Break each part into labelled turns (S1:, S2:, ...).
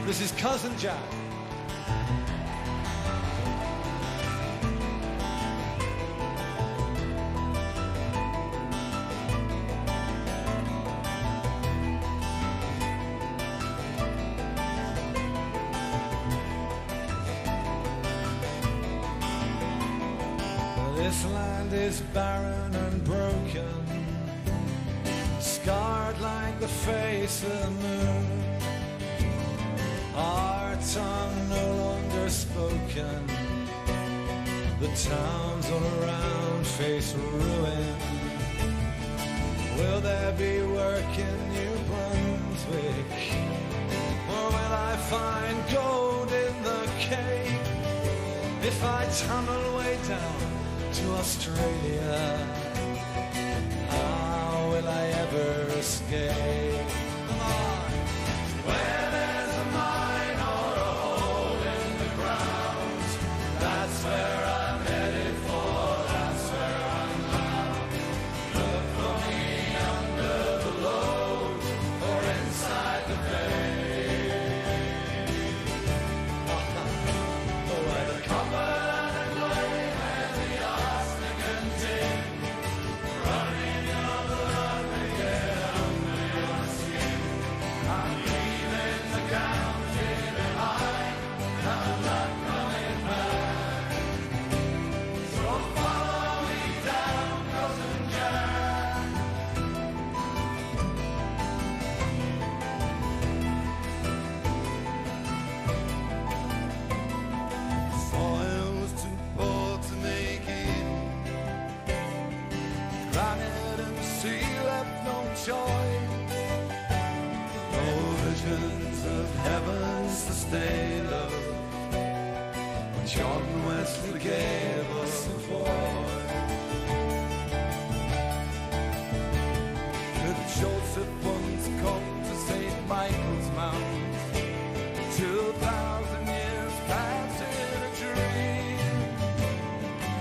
S1: This is Cousin Jack. This land is barren and broken, scarred like the face of the moon. Our tongue no longer spoken, the towns all around face ruin. Will there be work in New Brunswick, or will I find gold in the Cape? If I tunnel way down to Australia, how will I ever escape? Come on. Where there's a mine or a hole in the ground, that's where I'm headed for, that's where I'm bound. Look for me under the load or inside the bay. Where the copper of heavens to stay low. John Wesley gave us a voice. Could Joseph once come to St. Michael's Mount, 2,000 years past in a dream,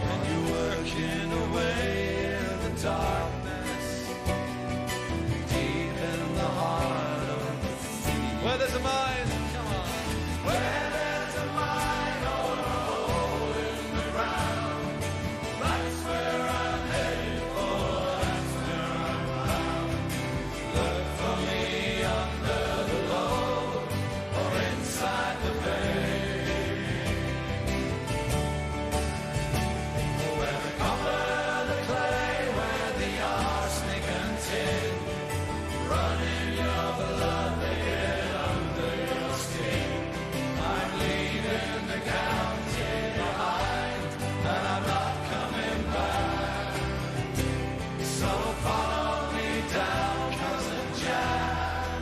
S1: and you're working away in the darkness, deep in the heart of the sea. Where there's a mine, come on. Where there's a mine or a hole in the ground, that's where I'm headed for, that's where I'm bound. Look for me under the load or inside the bay. Where the copper, the clay, where the arsenic and tin run in your blood, they get under your skin. I'm leaving the county behind, and I'm not coming back. So follow me down, Cousin Jack.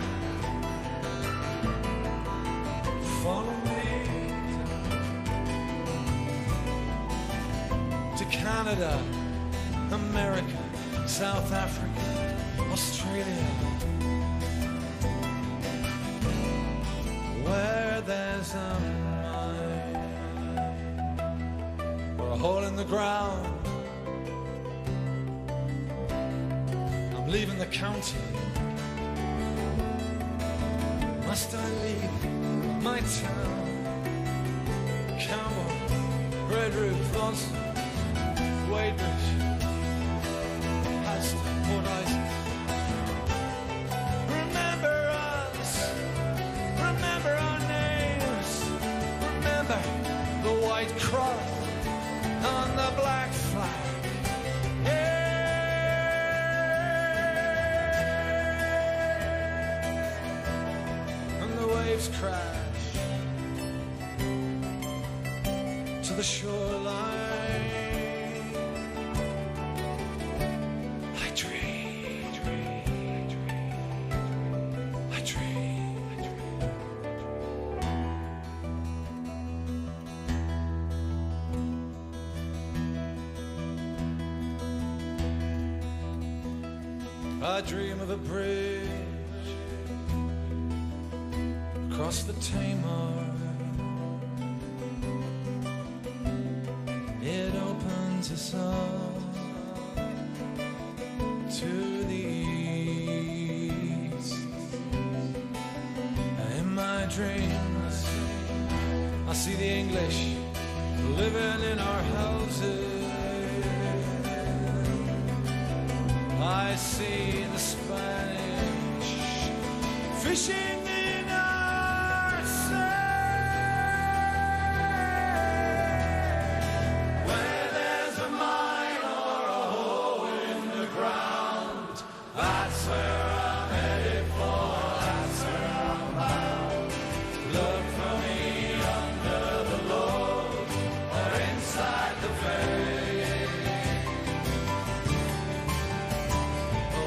S1: Follow me to Canada, America, South Africa, Australia. Where there's a mine or a hole in the ground, I'm leaving the county. Must I leave my town? Camel, Red Roof, Boston, Wadebridge, past Port Isaac. Remember us, remember our names, remember the white cross on the black flag. Yeah. And the waves crash to the shoreline. I dream, I dream. I dream of a bridge across the Tamar. It opens us up to the east. In my dreams. I see the English living in our houses. I see the Spanish fishing in our sand. Where there's a mine or a hole in the ground, that's where I'm headed for, that's where I'm bound. Look for me under the load or inside the vein,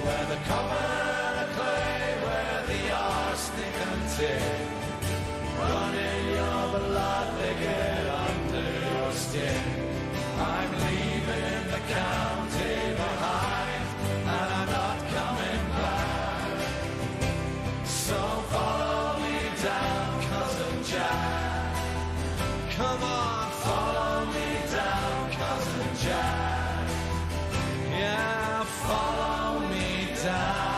S1: where the copper and the clay, where the arsenic and tin run in your blood, they get under your skin. I'm leaving the county behind, and I'm not coming back. So follow me down, cousin Jack. Come on, follow me down, cousin Jack. Yeah, follow me down.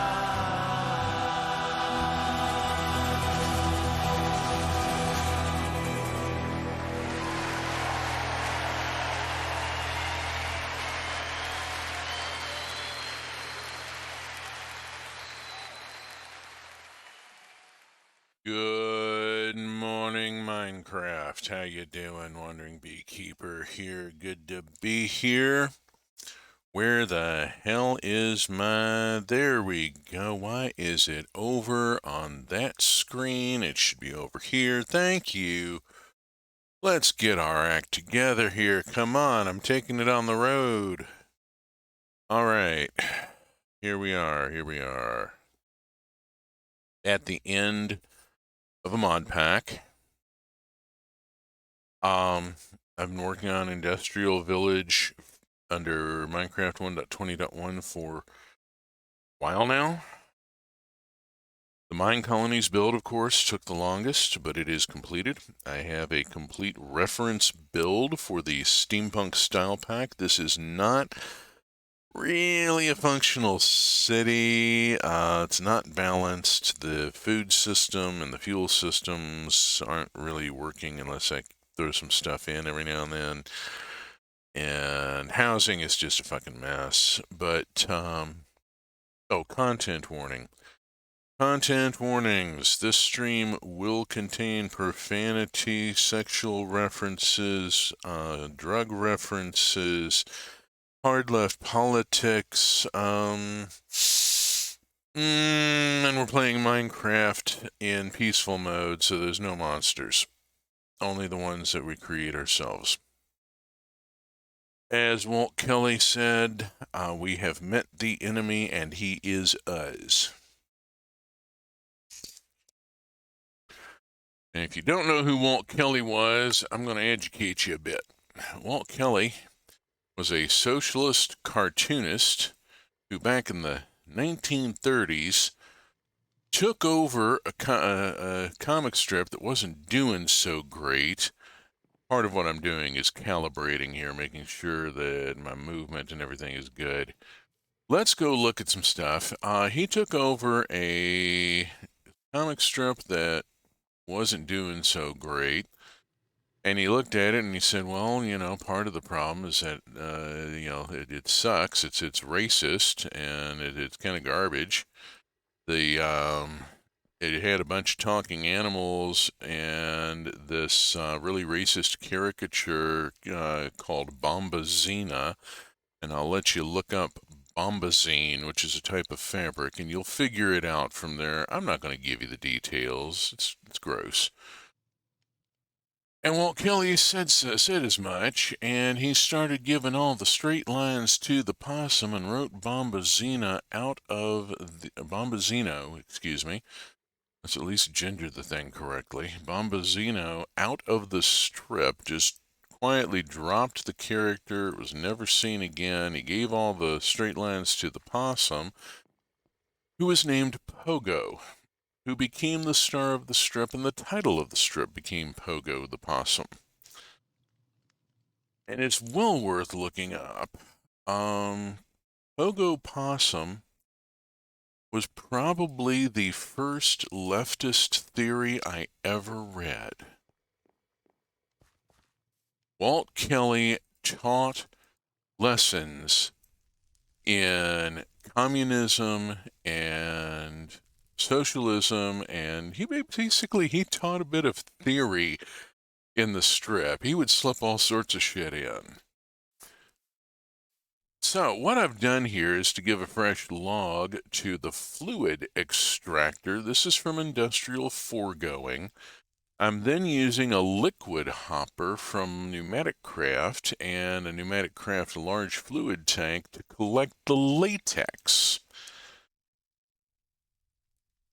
S2: Good morning, Minecraft. How you doing, Wandering Beekeeper here? Good to be here. Where the hell is my... There we go. Why is it over on that screen? It should be over here. Thank you. Let's get our act together here. Come on, I'm taking it on the road. All right. Here we are. At the end of a mod pack. I've been working on Industrial Village under Minecraft 1.20.1 for a while now. The Mine Colonies build, of course, took the longest, but it is completed. I have a complete reference build for the Steampunk Style Pack. This is not really a functional city. It's not balanced. The food system and the fuel systems aren't really working unless I throw some stuff in every now and then. And housing is just a fucking mess. But, content warning. Content warnings. This stream will contain profanity, sexual references, drug references, hard left politics, and we're playing Minecraft in peaceful mode, so there's no monsters. Only the ones that we create ourselves. As Walt Kelly said, we have met the enemy and he is us. And if you don't know who Walt Kelly was, I'm going to educate you a bit. Walt Kelly was a socialist cartoonist who back in the 1930s took over a comic strip that wasn't doing so great. Part of what I'm doing is calibrating here, making sure that my movement and everything is good. Let's go look at some stuff. He took over a comic strip that wasn't doing so great. And he looked at it and he said, well, part of the problem is that, it sucks. It's racist and it's kind of garbage. It had a bunch of talking animals and this really racist caricature called Bombazina. And I'll let you look up bombazine, which is a type of fabric, and you'll figure it out from there. I'm not going to give you the details. It's gross. And Walt Kelly said as much, and he started giving all the straight lines to the possum and wrote Bombazino, excuse me. Let's at least gender the thing correctly. Bombazino out of the strip, just quietly dropped the character. It was never seen again. He gave all the straight lines to the possum, who was named Pogo, who became the star of the strip, and the title of the strip became Pogo the Possum. And it's well worth looking up. Pogo Possum was probably the first leftist theory I ever read. Walt Kelly taught lessons in communism and socialism, and he taught a bit of theory in the strip. He would slip all sorts of shit in. So what I've done here is to give a fresh log to the fluid extractor. This is from Industrial Foregoing. I'm then using a liquid hopper from Pneumatic Craft and a Pneumatic Craft large fluid tank to collect the latex.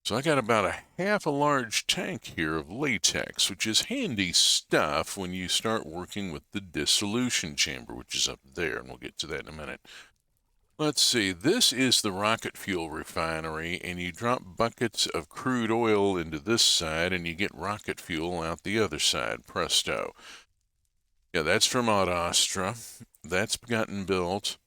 S2: So I got about a half a large tank here of latex, which is handy stuff when you start working with the dissolution chamber, which is up there, and we'll get to that in a minute. Let's see, this is the rocket fuel refinery, and you drop buckets of crude oil into this side, and you get rocket fuel out the other side. Presto. Yeah, that's from Aud-Astra. That's gotten built.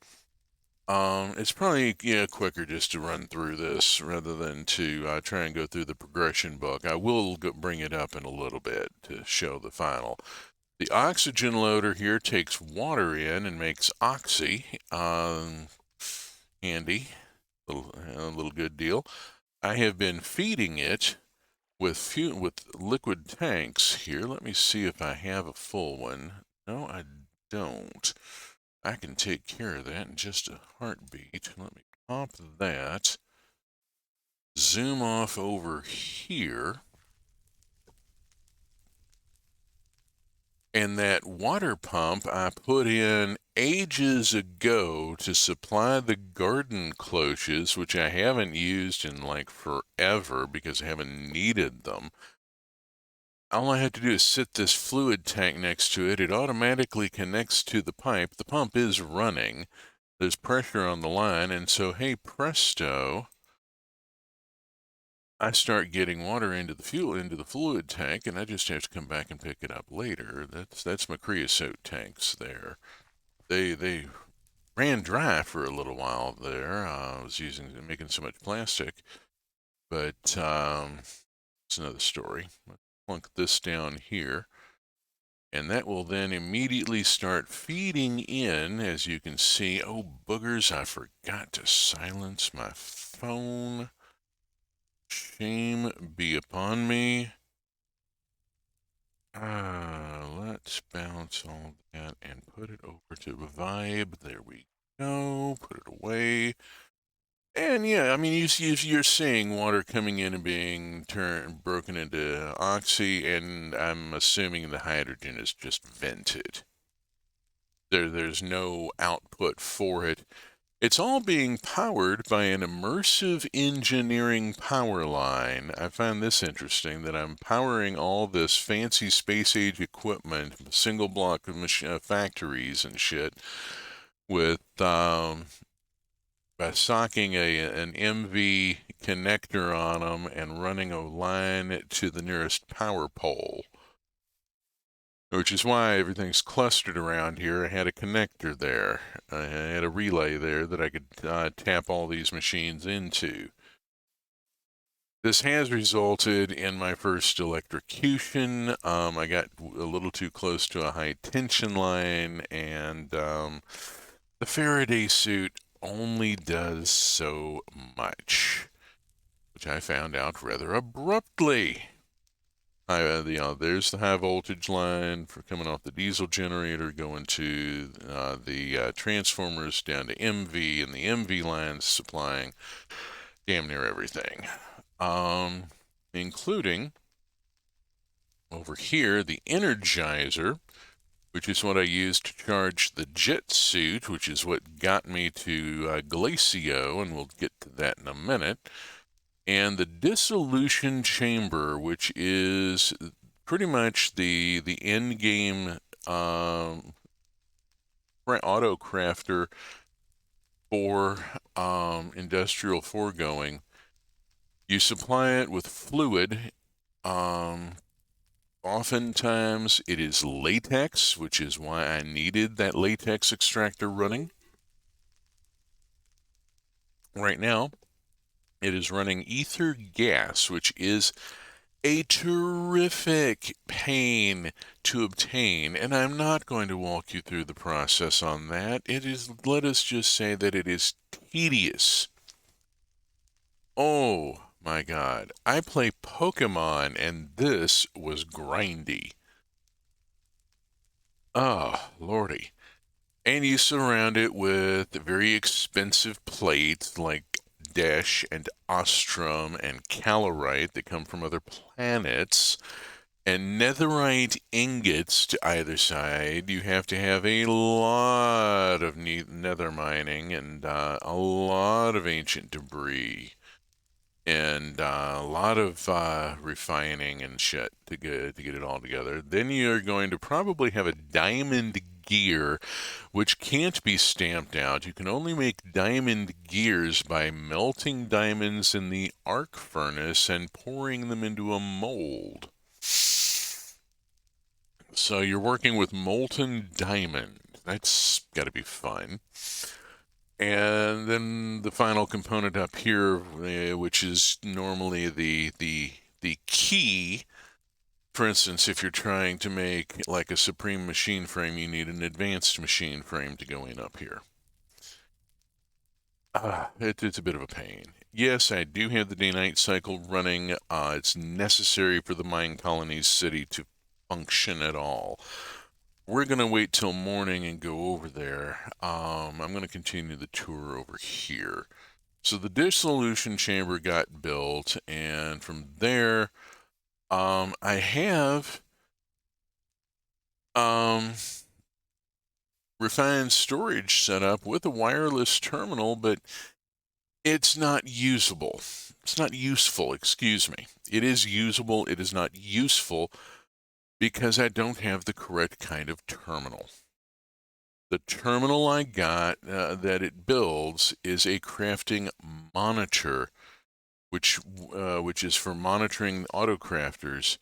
S2: It's probably quicker just to run through this rather than to try and go through the progression book. I will bring it up in a little bit to show the final. The oxygen loader here takes water in and makes oxy. Handy, little good deal. I have been feeding it with liquid tanks here. Let me see if I have a full one. No, I don't. I can take care of that in just a heartbeat. Let me pop that. Zoom off over here. And that water pump I put in ages ago to supply the garden cloches, which I haven't used in like forever because I haven't needed them. All I had to do is sit this fluid tank next to it. It automatically connects to the pipe. The pump is running. There's pressure on the line, and so, hey, presto, I start getting water into the fluid tank, and I just have to come back and pick it up later. That's my creosote tanks there. They ran dry for a little while there. I was making so much plastic, but it's another story. Let's plunk this down here, and that will then immediately start feeding in, as you can see. Oh, boogers, I forgot to silence my phone. Shame be upon me. Let's bounce all that and put it over to Vibe. There we go. Put it away. And yeah, I mean, you're seeing water coming in and being broken into oxy, and I'm assuming the hydrogen is just vented. There's no output for it. It's all being powered by an immersive engineering power line. I find this interesting, that I'm powering all this fancy space age equipment, single block factories and shit, with by socking an MV connector on them and running a line to the nearest power pole. Which is why everything's clustered around here. I had a connector there. I had a relay there that I could tap all these machines into. This has resulted in my first electrocution. I got a little too close to a high tension line, and the Faraday suit only does so much, which I found out rather abruptly. There's the high voltage line for coming off the diesel generator, going to the transformers down to MV, and the MV lines supplying damn near everything, including over here the Energizer, which is what I used to charge the jet suit, which is what got me to Glacio, and we'll get to that in a minute. And the dissolution chamber, which is pretty much the end game auto crafter for industrial foregoing. You supply it with fluid. Oftentimes it is latex, which is why I needed that latex extractor running. Right now, It is running ether gas, which is a terrific pain to obtain, and I'm not going to walk you through the process on that. It is, let us just say that it is tedious. Oh my God. I play Pokemon, and this was grindy. Oh, lordy. And you surround it with very expensive plates like Desh and Ostrom and Calorite that come from other planets, and netherite ingots to either side. You have to have a lot of nether mining and a lot of ancient debris and a lot of refining and shit to get it all together. Then you're going to probably have a diamond gear, which can't be stamped out. You can only make diamond gears by melting diamonds in the arc furnace and pouring them into a mold. So you're working with molten diamond. That's got to be fun. And then the final component up here, which is normally the key. For instance, if you're trying to make like a supreme machine frame, you need an advanced machine frame to go in up here. It's a bit of a pain. Yes, I do have the day-night cycle running. It's necessary for the mine colony's city to function at all. We're going to wait till morning and go over there. I'm going to continue the tour over here. So the dissolution chamber got built, and from there, I have refined storage set up with a wireless terminal, but it's not usable. It's not useful, excuse me. It is usable, it is not useful because I don't have the correct kind of terminal. The terminal I got that it builds is a crafting monitor, which is for monitoring auto crafters,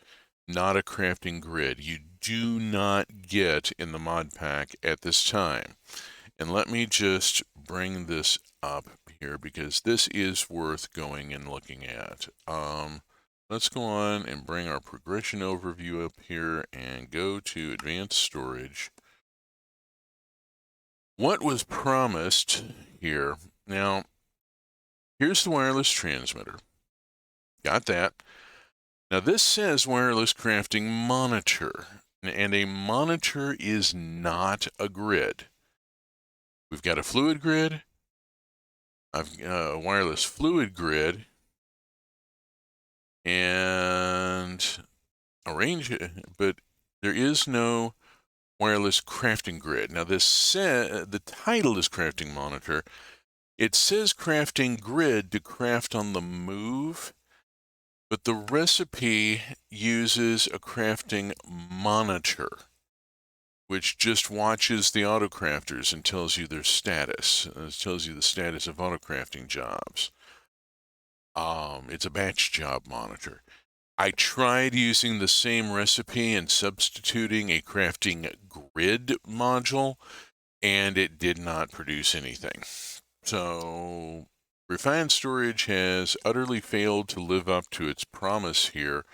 S2: not a crafting grid. You do not get in the mod pack at this time. And let me just bring this up here because this is worth going and looking at. Let's go on and bring our progression overview up here and go to advanced storage. What was promised here? Now, here's the wireless transmitter. Got that. Now, this says wireless crafting monitor, and a monitor is not a grid. We've got a fluid grid, I've got a wireless fluid grid, and a range, but there is no wireless crafting grid. Now, the title is crafting monitor. It says crafting grid to craft on the move, but the recipe uses a crafting monitor, which just watches the autocrafters and tells you their status. It tells you the status of autocrafting jobs. It's a batch job monitor. I tried using the same recipe and substituting a crafting grid module, and it did not produce anything. So refined storage has utterly failed to live up to its promise here.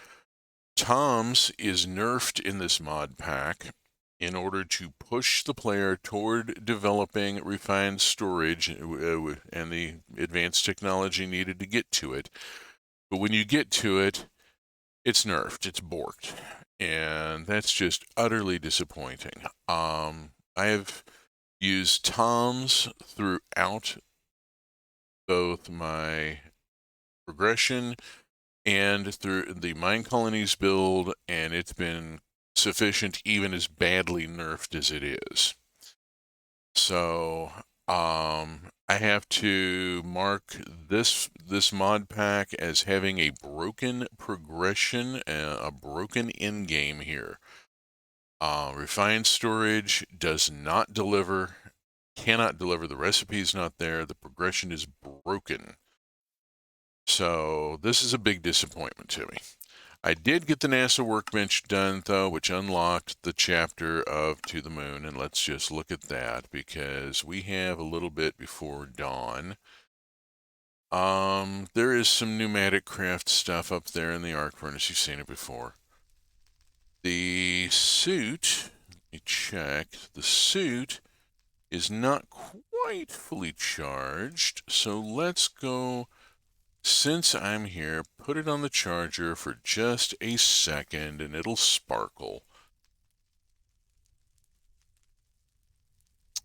S2: Tom's is nerfed in this mod pack in order to push the player toward developing refined storage and the advanced technology needed to get to it. But when you get to it, it's nerfed, it's borked, and that's just utterly disappointing. I have used Tom's throughout both my progression and through the Mine Colonies build, and it's been sufficient even as badly nerfed as it is. So I have to mark this mod pack as having a broken progression, a broken end game here. Refined storage does not deliver, cannot deliver. The recipe's not there. The progression is broken. So this is a big disappointment to me. I did get the NASA workbench done, though, which unlocked the chapter of To the Moon, and let's just look at that because we have a little bit before dawn. There is some pneumatic craft stuff up there in the arc furnace. You've seen it before. The suit, let me check. The suit is not quite fully charged, so let's go. Since I'm here, put it on the charger for just a second and it'll sparkle.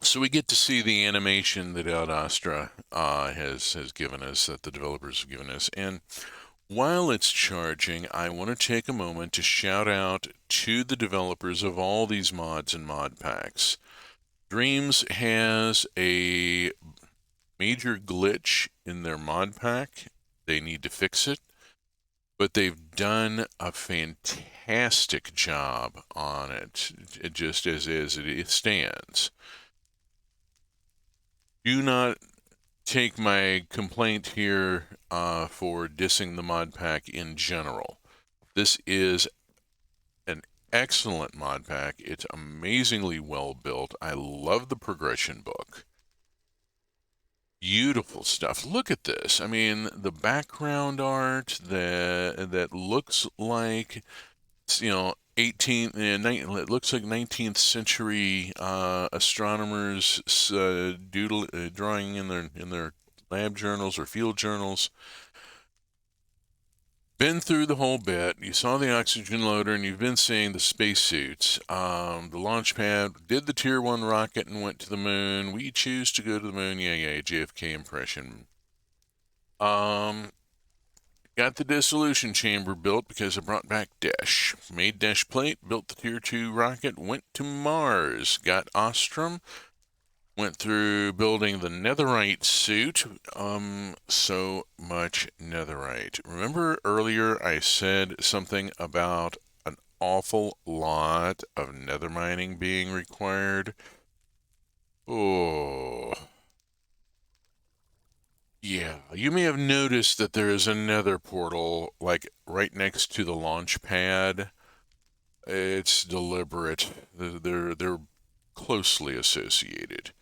S2: So we get to see the animation that Ad Astra has given us, that the developers have given us. And while it's charging, I want to take a moment to shout out to the developers of all these mods and mod packs. Dreams has a major glitch in their mod pack. They need to fix it, but they've done a fantastic job on it, just as it stands. Do not take my complaint here for dissing the mod pack in general. This is an excellent mod pack. It's amazingly well built. I love the progression book. Beautiful stuff. Look at this. I mean, the background art that looks like, 18th, it looks like 19th century astronomers drawing in their lab journals or field journals. Been through the whole bit. You saw the oxygen loader, and you've been seeing the spacesuits. The launch pad did the Tier 1 rocket and went to the moon. We choose to go to the moon. Yeah, JFK impression. Got the dissolution chamber built because I brought back Desh. Made Desh plate, built the Tier 2 rocket, went to Mars. Got Ostrom. Went through building the netherite suit. So much netherite. Remember earlier I said something about an awful lot of nether mining being required? Oh. Yeah, you may have noticed that there is a nether portal, like, right next to the launch pad. It's deliberate. They're closely associated.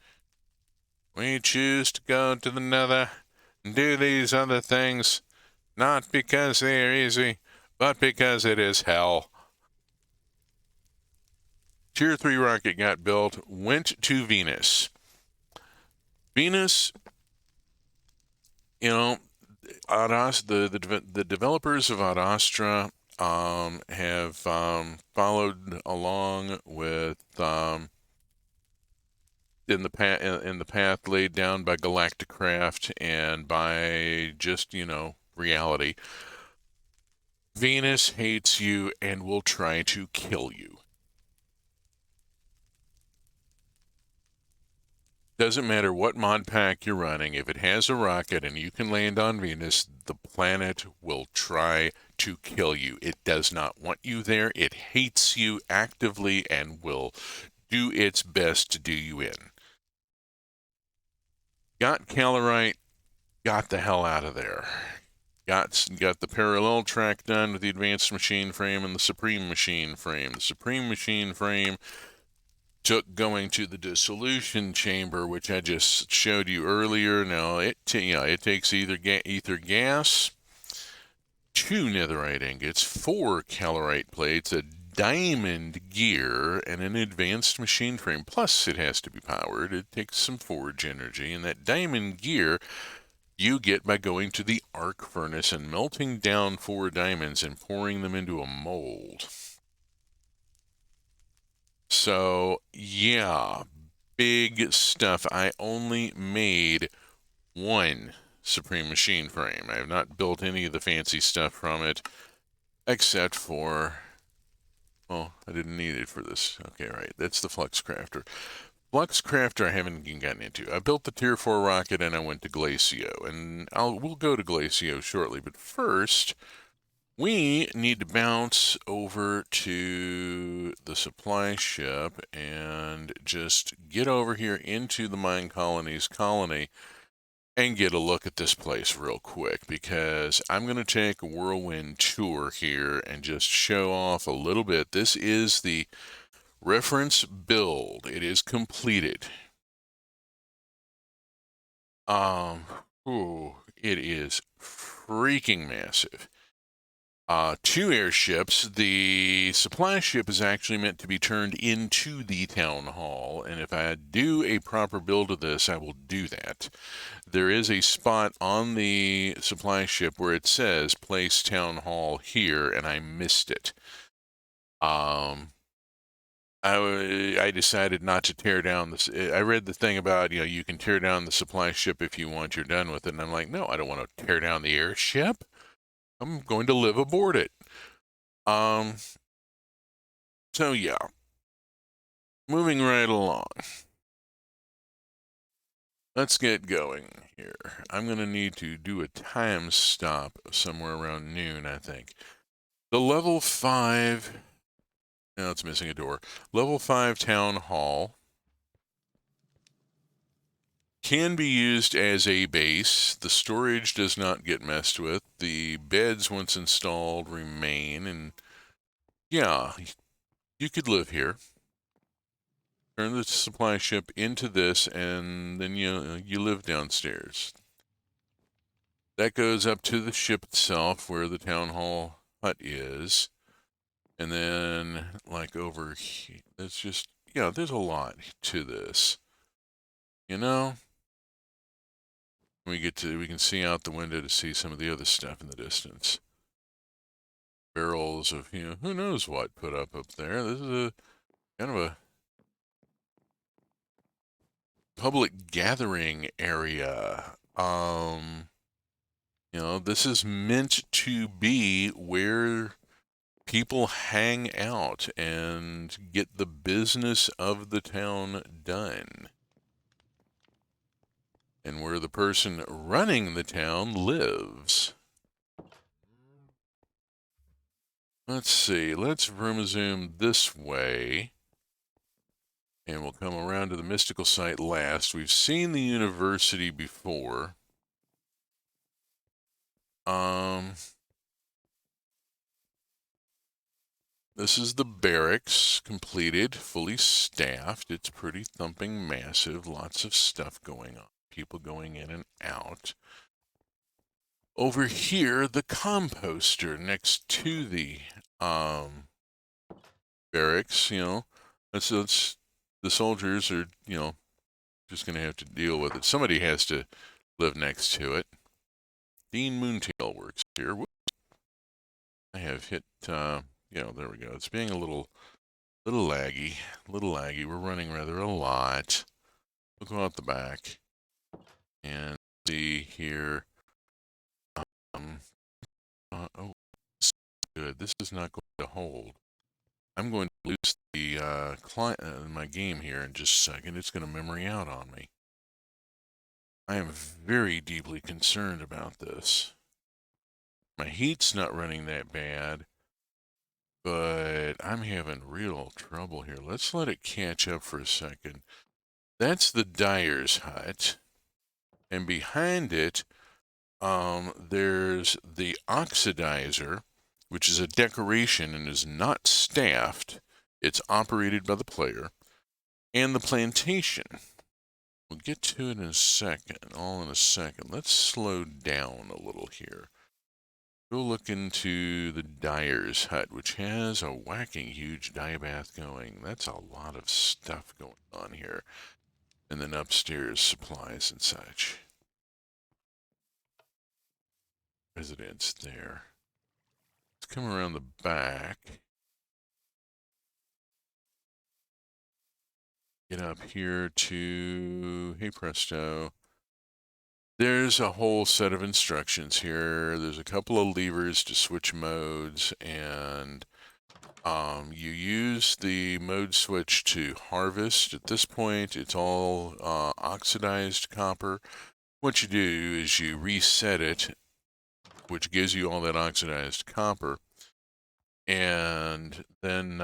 S2: We choose to go to the nether and do these other things, not because they are easy, but because it is hell. Tier 3 rocket got built, went to Venus. Venus, the developers of Ad Astra have followed along with in the path laid down by Galacticraft and by just, reality. Venus hates you and will try to kill you. Doesn't matter what mod pack you're running, if it has a rocket and you can land on Venus, the planet will try to kill you. It does not want you there. It hates you actively and will do its best to do you in. Got Calorite, got the hell out of there. Got the parallel track done with the advanced machine frame and the supreme machine frame. The supreme machine frame took going to the dissolution chamber, which I just showed you earlier. Now it takes either gas, 2 netherite ingots, 4 calorite plates, a diamond gear, and an advanced machine frame. Plus, it has to be powered. It takes some forge energy, and that diamond gear you get by going to the arc furnace and melting down 4 diamonds and pouring them into a mold. So, yeah, big stuff. I only made 1 Supreme Machine Frame. I have not built any of the fancy stuff from it, except for, oh, I didn't need it for this. Okay, right, that's the Flux Crafter. Flux Crafter I haven't even gotten into. I built the Tier 4 rocket and I went to Glacio, and we'll go to Glacio shortly, but first, we need to bounce over to the supply ship and just get over here into the Mine Colony's colony and get a look at this place real quick, because I'm going to take a whirlwind tour here and just show off a little bit. This is the reference build. It is completed. It is freaking massive. 2 airships. The supply ship is actually meant to be turned into the town hall, and if I do a proper build of this, I will do that. There is a spot on the supply ship where it says place town hall here, and I missed it. I decided not to tear down this. I read the thing about, you can tear down the supply ship if you want, you're done with it. And I'm like, no, I don't want to tear down the airship. I'm going to live aboard it. So yeah, moving right along. Let's get going here. I'm going to need to do a time stop somewhere around noon, I think. The level 5, now it's missing a door. Level 5 town hall can be used as a base. The storage does not get messed with. The beds, once installed, remain. And yeah, you could live here. Turn the supply ship into this, and then you live downstairs. That goes up to the ship itself, where the town hall hut is. And then, like over here, it's just, there's a lot to this. We can see out the window to see some of the other stuff in the distance. Barrels of, who knows what put up there. This is a kind of a public gathering area. This is meant to be where people hang out and get the business of the town done. And where the person running the town lives. Let's see, let's zoom this way. And we'll come around to the mystical site last. We've seen the university before. This is the barracks, completed, fully staffed. It's pretty thumping massive, lots of stuff going on, people going in and out. Over here, the composter next to the barracks, that's the soldiers are, just going to have to deal with it. Somebody has to live next to it. Dean Moontail works here. Whoops. I have hit, there we go. It's being a little laggy. We're running rather a lot. We'll go out the back and see here. Oh, good. This is not going to hold. I'm going to lose the client my game here in just a second. It's going to memory out on me. I am very deeply concerned about this. My heat's not running that bad, but I'm having real trouble here. Let's let it catch up for a second. That's the dyer's hut, and behind it, there's the oxidizer, which is a decoration and is not staffed. It's operated by the player, and the plantation. We'll get to it in a second, all in a second. Let's slow down a little here. Go look into the dyer's hut, which has a whacking huge dye bath going. That's a lot of stuff going on here. And then upstairs, supplies and such. Residence there. Let's come around the back. Get up here to, hey presto. There's a whole set of instructions here. There's a couple of levers to switch modes, and you use the mode switch to harvest. At this point, it's all oxidized copper. What you do is you reset it, which gives you all that oxidized copper, and then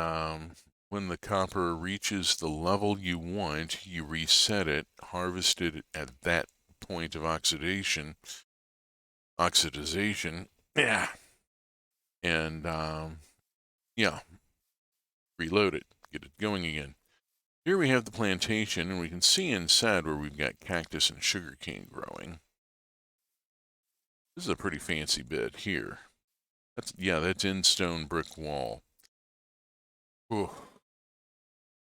S2: when the copper reaches the level you want, you reset it, harvest it at that point of oxidization, yeah, and reload it, get it going again. Here we have the plantation, and we can see inside where we've got cactus and sugarcane growing. This is a pretty fancy bit here. That's in-stone brick wall. Ooh,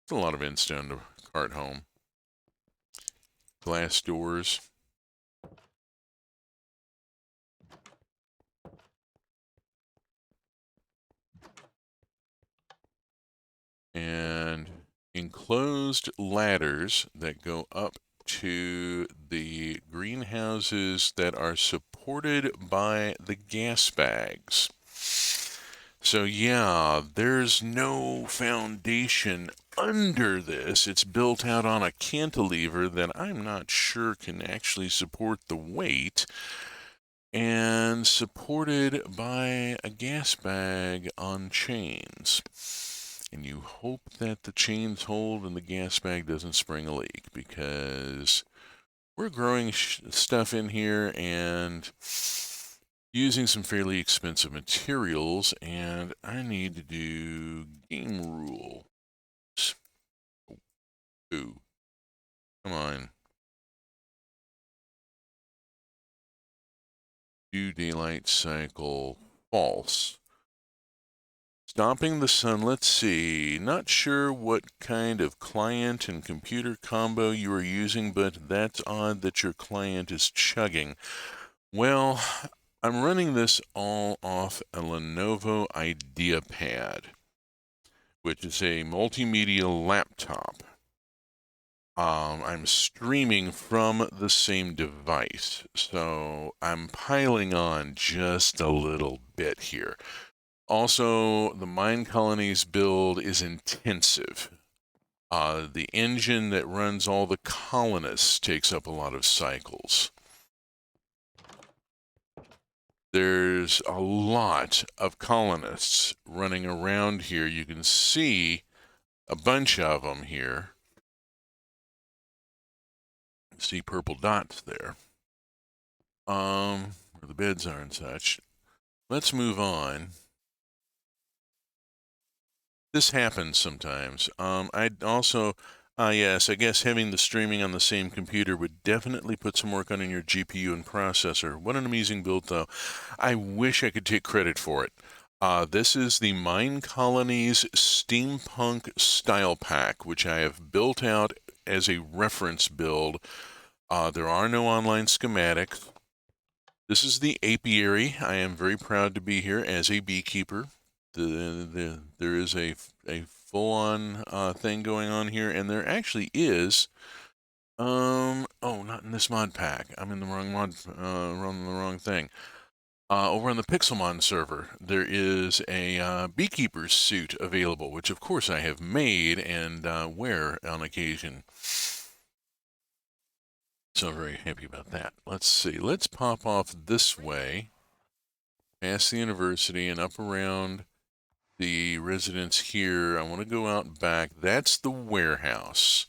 S2: it's a lot of in-stone to cart home. Glass doors. And enclosed ladders that go up to the greenhouses that are supported by the gas bags. So yeah, there's no foundation under this. It's built out on a cantilever that I'm not sure can actually support the weight, and supported by a gas bag on chains. And you hope that the chains hold and the gas bag doesn't spring a leak, because we're growing stuff in here and using some fairly expensive materials, and I need to do game rules. Ooh, come on. Do daylight cycle false. Stopping the sun, let's see. Not sure what kind of client and computer combo you are using, but that's odd that your client is chugging. Well, I'm running this all off a Lenovo IdeaPad, which is a multimedia laptop. I'm streaming from the same device, so I'm piling on just a little bit here. Also, the Mine Colonies build is intensive. The engine that runs all the colonists takes up a lot of cycles. There's a lot of colonists running around here. You can see a bunch of them here. See purple dots there. Where the beds are and such. Let's move on. This happens sometimes. I'd also, yes, I guess having the streaming on the same computer would definitely put some work on in your GPU and processor. What an amazing build, though. I wish I could take credit for it. This is the Mine Colonies Steampunk Style Pack, which I have built out as a reference build. There are no online schematics. This is the apiary. I am very proud to be here as a beekeeper. There is a full-on thing going on here, and there actually is. Oh, not in this mod pack. I'm in the wrong mod, running the wrong thing. Over on the Pixelmon server, there is a beekeeper's suit available, which of course I have made and wear on occasion. So very happy about that. Let's see. Let's pop off this way, past the university and up around the residence here. I want to go out back. That's the warehouse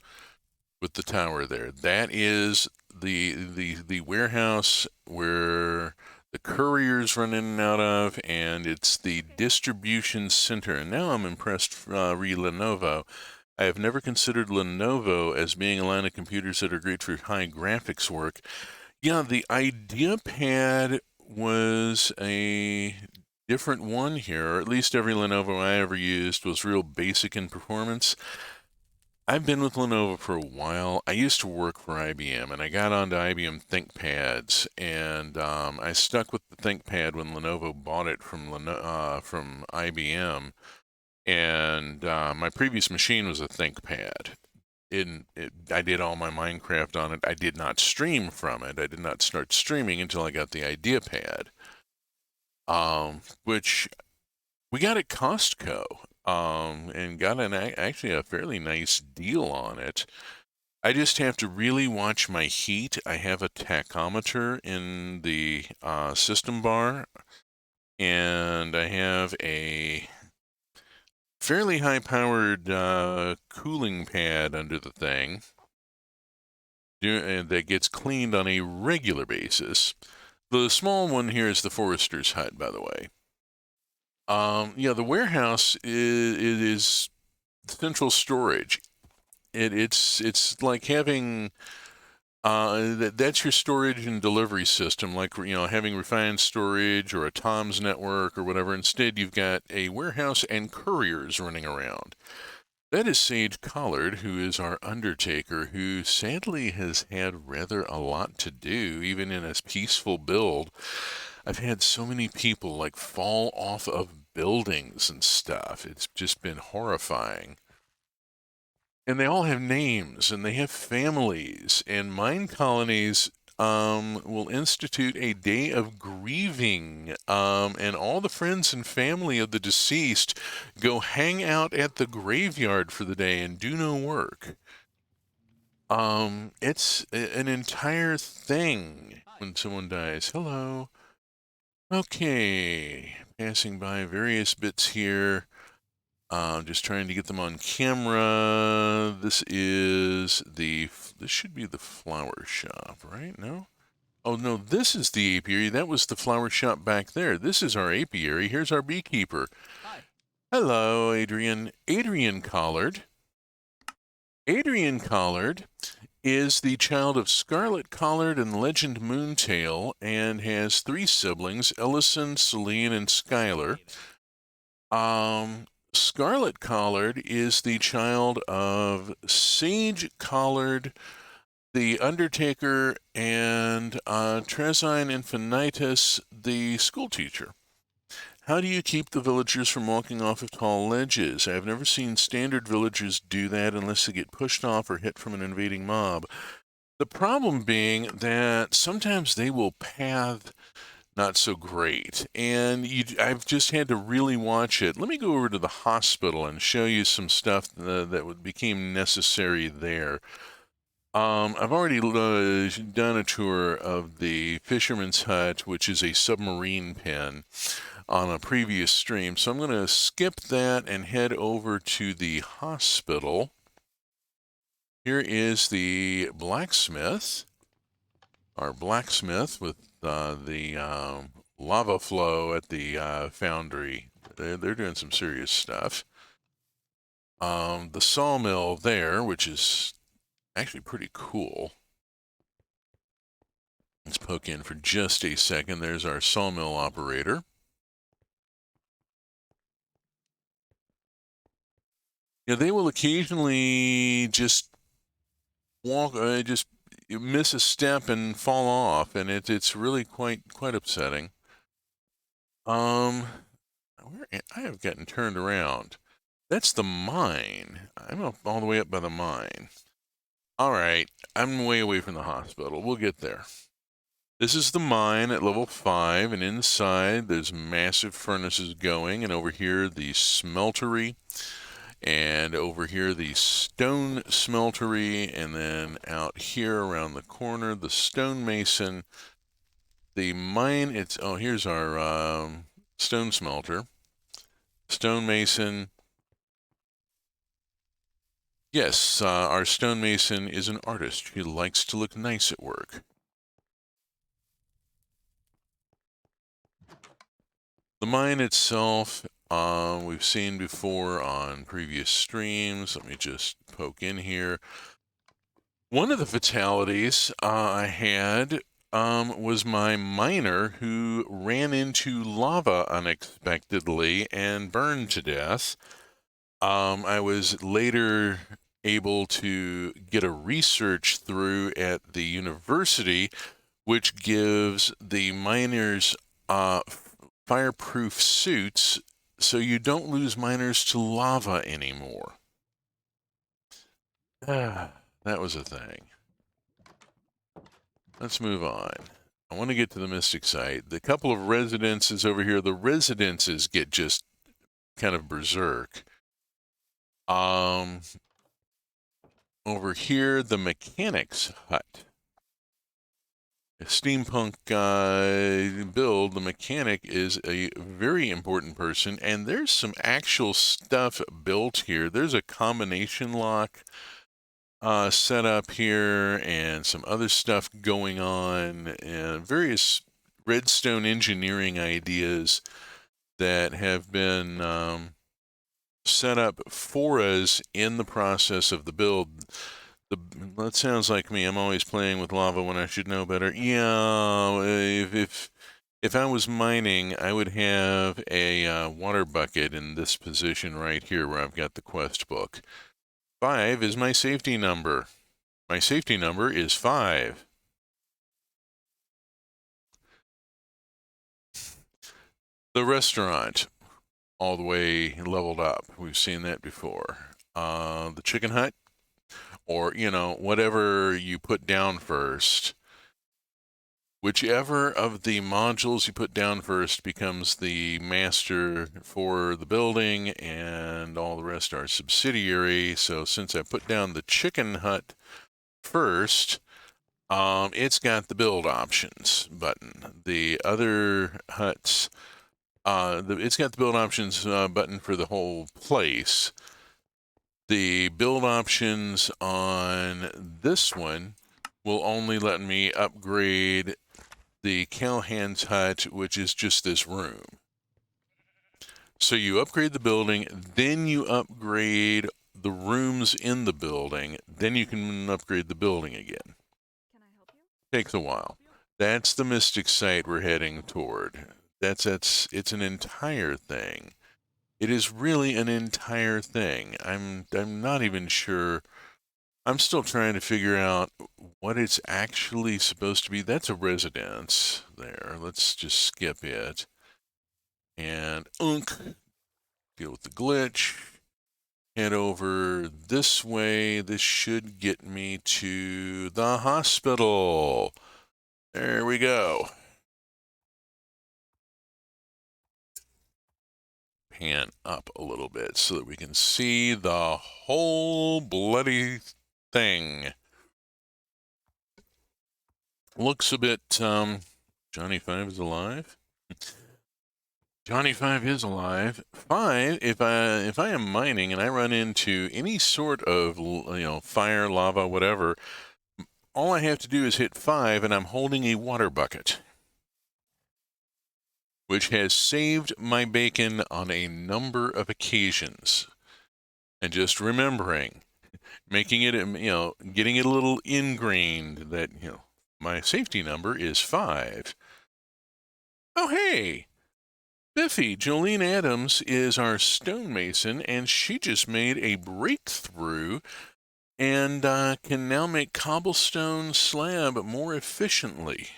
S2: with the tower there. That is the warehouse where the couriers run in and out of, and it's the distribution center. And now I'm impressed re Lenovo. I have never considered Lenovo as being a line of computers that are great for high graphics work. Yeah, the IdeaPad was a different one here, or at least every Lenovo I ever used was real basic in performance. I've been with Lenovo for a while. I used to work for IBM, and I got onto IBM ThinkPads, and I stuck with the ThinkPad when Lenovo bought it from IBM. And my previous machine was a ThinkPad. I did all my Minecraft on it. I did not stream from it. I did not start streaming until I got the IdeaPad, which we got at Costco, and got actually a fairly nice deal on it. I just have to really watch my heat. I have a tachometer in the system bar, and I have a fairly high-powered cooling pad under the thing that gets cleaned on a regular basis. The small one here is the forester's hut, by the way. Yeah, the warehouse is central storage. It's like having That's your storage and delivery system, like having refined storage or a Tom's network or whatever. Instead, you've got a warehouse and couriers running around. That is Sage Collard, who is our undertaker, who sadly has had rather a lot to do, even in a peaceful build. I've had so many people like fall off of buildings and stuff. It's just been horrifying. And they all have names and they have families. And mine colonies will institute a day of grieving. And all the friends and family of the deceased go hang out at the graveyard for the day and do no work. It's an entire thing when someone dies. Hello. Okay. Passing by various bits here. Just trying to get them on camera. This should be the flower shop, right? No? Oh, no, this is the apiary. That was the flower shop back there. This is our apiary. Here's our beekeeper.
S3: Hi.
S2: Hello, Adrian. Adrian Collard. Adrian Collard is the child of Scarlet Collard and Legend Moontail and has 3 siblings, Ellison, Celine, and Skylar. Scarlet Collard is the child of Sage Collard, the Undertaker, and Tresine Infinitus, the schoolteacher. How do you keep the villagers from walking off of tall ledges? I have never seen standard villagers do that unless they get pushed off or hit from an invading mob. The problem being that sometimes they will path not so great, and I've just had to really watch it. Let me go over to the hospital and show you some stuff that became necessary there. I've already done a tour of the Fisherman's Hut, which is a submarine pen, on a previous stream, so I'm going to skip that and head over to the hospital. Here is the blacksmith, our blacksmith with the lava flow at the foundry. They're doing some serious stuff. The sawmill there, which is actually pretty cool. Let's poke in for just a second. There's our sawmill operator. They will occasionally just walk, just miss a step and fall off, and it's really quite upsetting. I have gotten turned around. That's the mine. I'm up all the way up by the mine. All right, I'm way away from the hospital. We'll get there. This is the mine at level 5, and inside there's massive furnaces going, and over here the smeltery, and over here the stone smeltery, and then out here around the corner the stonemason. The mine, here's our stone smelter, stonemason. Yes, our stonemason is an artist. He likes to look nice at work. The mine itself, we've seen before on previous streams. Let me just poke in here. One of the fatalities I had was my miner who ran into lava unexpectedly and burned to death. I was later able to get a research through at the university, which gives the miners fireproof suits so you don't lose miners to lava anymore. That was a thing. Let's move on. I want to get to the Mystic site. The couple of residences over here, the residences get just kind of berserk. Over here, the mechanic's hut. A steampunk build, the mechanic is a very important person, and there's some actual stuff built here. There's a combination lock set up here and some other stuff going on, and various redstone engineering ideas that have been set up for us in the process of the build. That sounds like me. I'm always playing with lava when I should know better. Yeah, if I was mining, I would have a water bucket in this position right here where I've got the quest book. 5 is my safety number. My safety number is 5. The restaurant, all the way leveled up. We've seen that before. The chicken hut, or, whatever you put down first. Whichever of the modules you put down first becomes the master for the building, and all the rest are subsidiary. So since I put down the chicken hut first, it's got the build options button. The other huts, it's got the build options button for the whole place. The build options on this one will only let me upgrade the Cowhands hut, which is just this room. So you upgrade the building, then you upgrade the rooms in the building, then you can upgrade the building again.
S3: Can I help you?
S2: Takes a while. That's the Mystic site we're heading toward. It's an entire thing. It is really an entire thing. I'm not even sure. I'm still trying to figure out what it's actually supposed to be. That's a residence there. Let's just skip it. And deal with the glitch. Head over this way. This should get me to the hospital. There we go. Pan up a little bit so that we can see the whole bloody thing. Looks a bit, Johnny 5 is alive. Johnny 5 is alive. 5, if I am mining and I run into any sort of, fire, lava, whatever, all I have to do is hit 5 and I'm holding a water bucket, which has saved my bacon on a number of occasions. And just remembering, making it, getting it a little ingrained that, my safety number is 5. Oh, hey! Biffy, Jolene Adams is our stonemason, and she just made a breakthrough and can now make cobblestone slab more efficiently.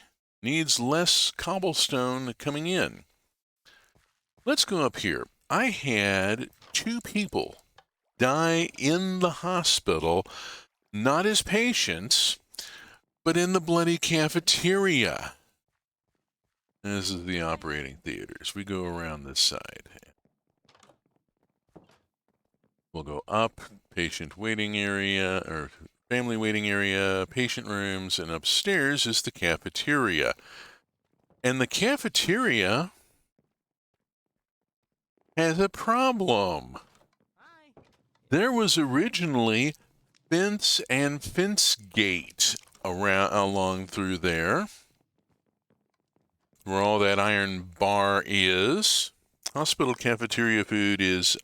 S2: Needs less cobblestone coming in. Let's go up here. I had 2 people die in the hospital, not as patients, but in the bloody cafeteria. This is the operating theaters. We go around this side. We'll go up, patient waiting area, or family waiting area, patient rooms, and upstairs is the cafeteria. And the cafeteria has a problem. There was originally fence and fence gate along through there, where all that iron bar is. Hospital cafeteria food is,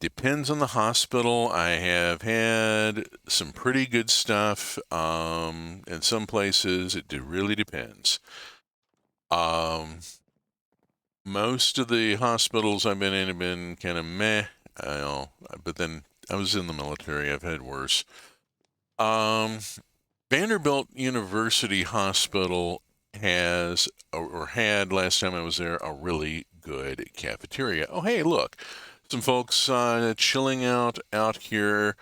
S2: depends on the hospital. I have had some pretty good stuff. In some places, it really depends. Most of the hospitals I've been in have been kind of meh. But then I was in the military. I've had worse. Vanderbilt University Hospital has, or had last time I was there, a really good cafeteria. Oh, hey, look, some folks chilling out here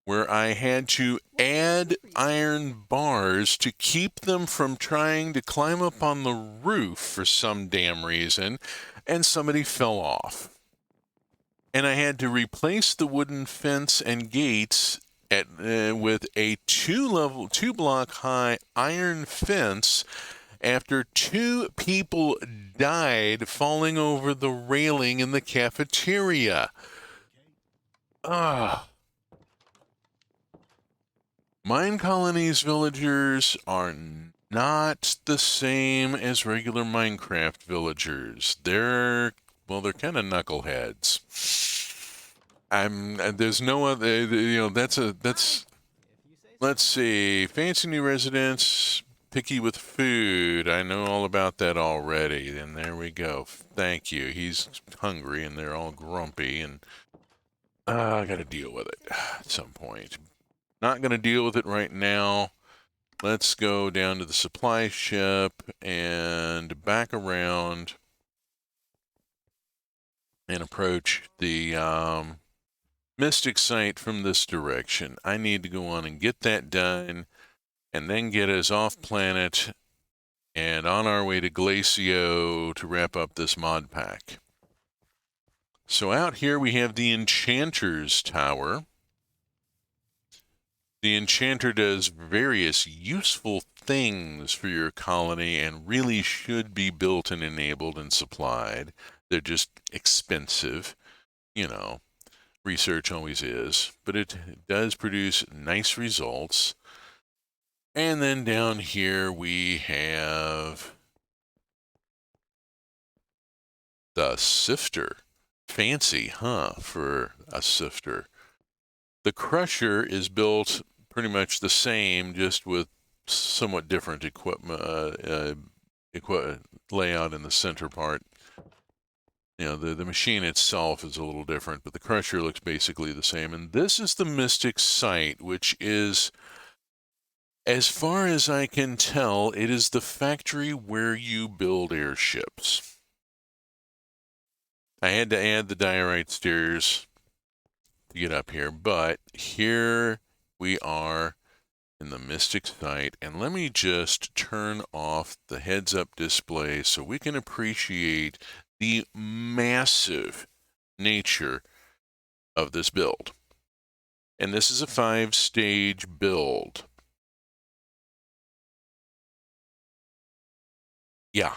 S2: where I had to add iron bars to keep them from trying to climb up on the roof for some damn reason, and somebody fell off. And I had to replace the wooden fence and gates with a 2 block high iron fence after 2 people died falling over the railing in the cafeteria. Mine Colony's villagers are not the same as regular Minecraft villagers. They're kind of knuckleheads. There's no other, that's Let's see. Fancy new residents, picky with food. I know all about that already. And there we go. Thank you. He's hungry and they're all grumpy, and I got to deal with it at some point. Not going to deal with it right now. Let's go down to the supply ship and back around and approach the Mystic site from this direction. I need to go on and get that done and then get us off planet and on our way to Glacio to wrap up this mod pack. So out here we have the Enchanter's Tower. The Enchanter does various useful things for your colony and really should be built and enabled and supplied. They're just expensive, you know. Research always is, but it does produce nice results. And then down here we have the sifter. Fancy, huh, for a sifter. The crusher is built pretty much the same, just with somewhat different equipment layout in the center part. You know, the machine itself is a little different, but the crusher looks basically the same. And this is the Mystic site, which is, as far as I can tell, it is the factory where you build airships. I had to add the diorite stairs to get up here, but here we are in the Mystic site, and let me just turn off the heads-up display so we can appreciate the massive nature of this build. And this is a 5-stage build. Yeah.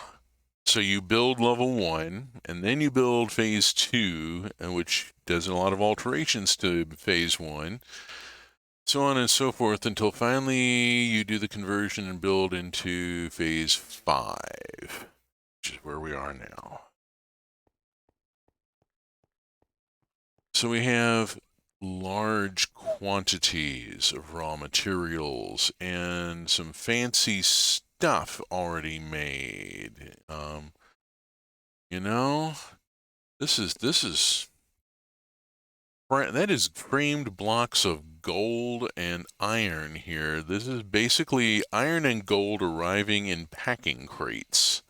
S2: So you build level 1, and then you build phase 2, which does a lot of alterations to phase 1. So on and so forth until finally you do the conversion and build into phase 5, which is where we are now. So we have large quantities of raw materials and some fancy stuff already made. You know, this is that is framed blocks of gold and iron here. This is basically iron and gold arriving in packing crates.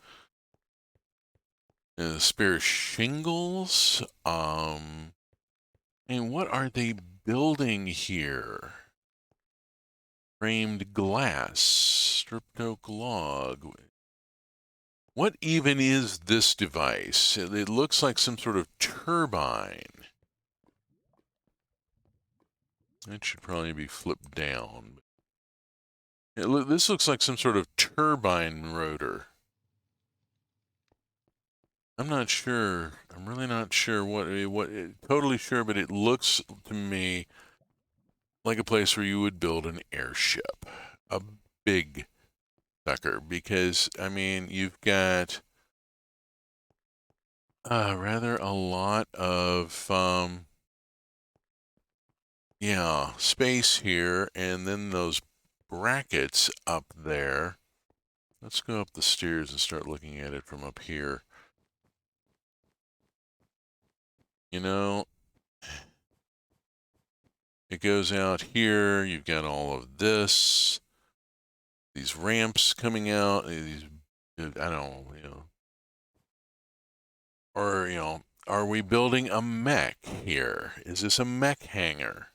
S2: Spare shingles. And what are they building here? Framed glass, stripped oak log. What even is this device? It looks like some sort of turbine. It should probably be flipped down. This looks like some sort of turbine rotor. I'm not sure. I'm really not sure totally sure, but it looks to me like a place where you would build an airship. A big sucker, because, I mean, you've got rather a lot of, yeah, space here, and then those brackets up there. Let's go up the stairs and start looking at it from up here. You know, it goes out here. You've got all of this. These ramps coming out. These, I don't know, Or, are we building a mech here? Is this a mech hangar?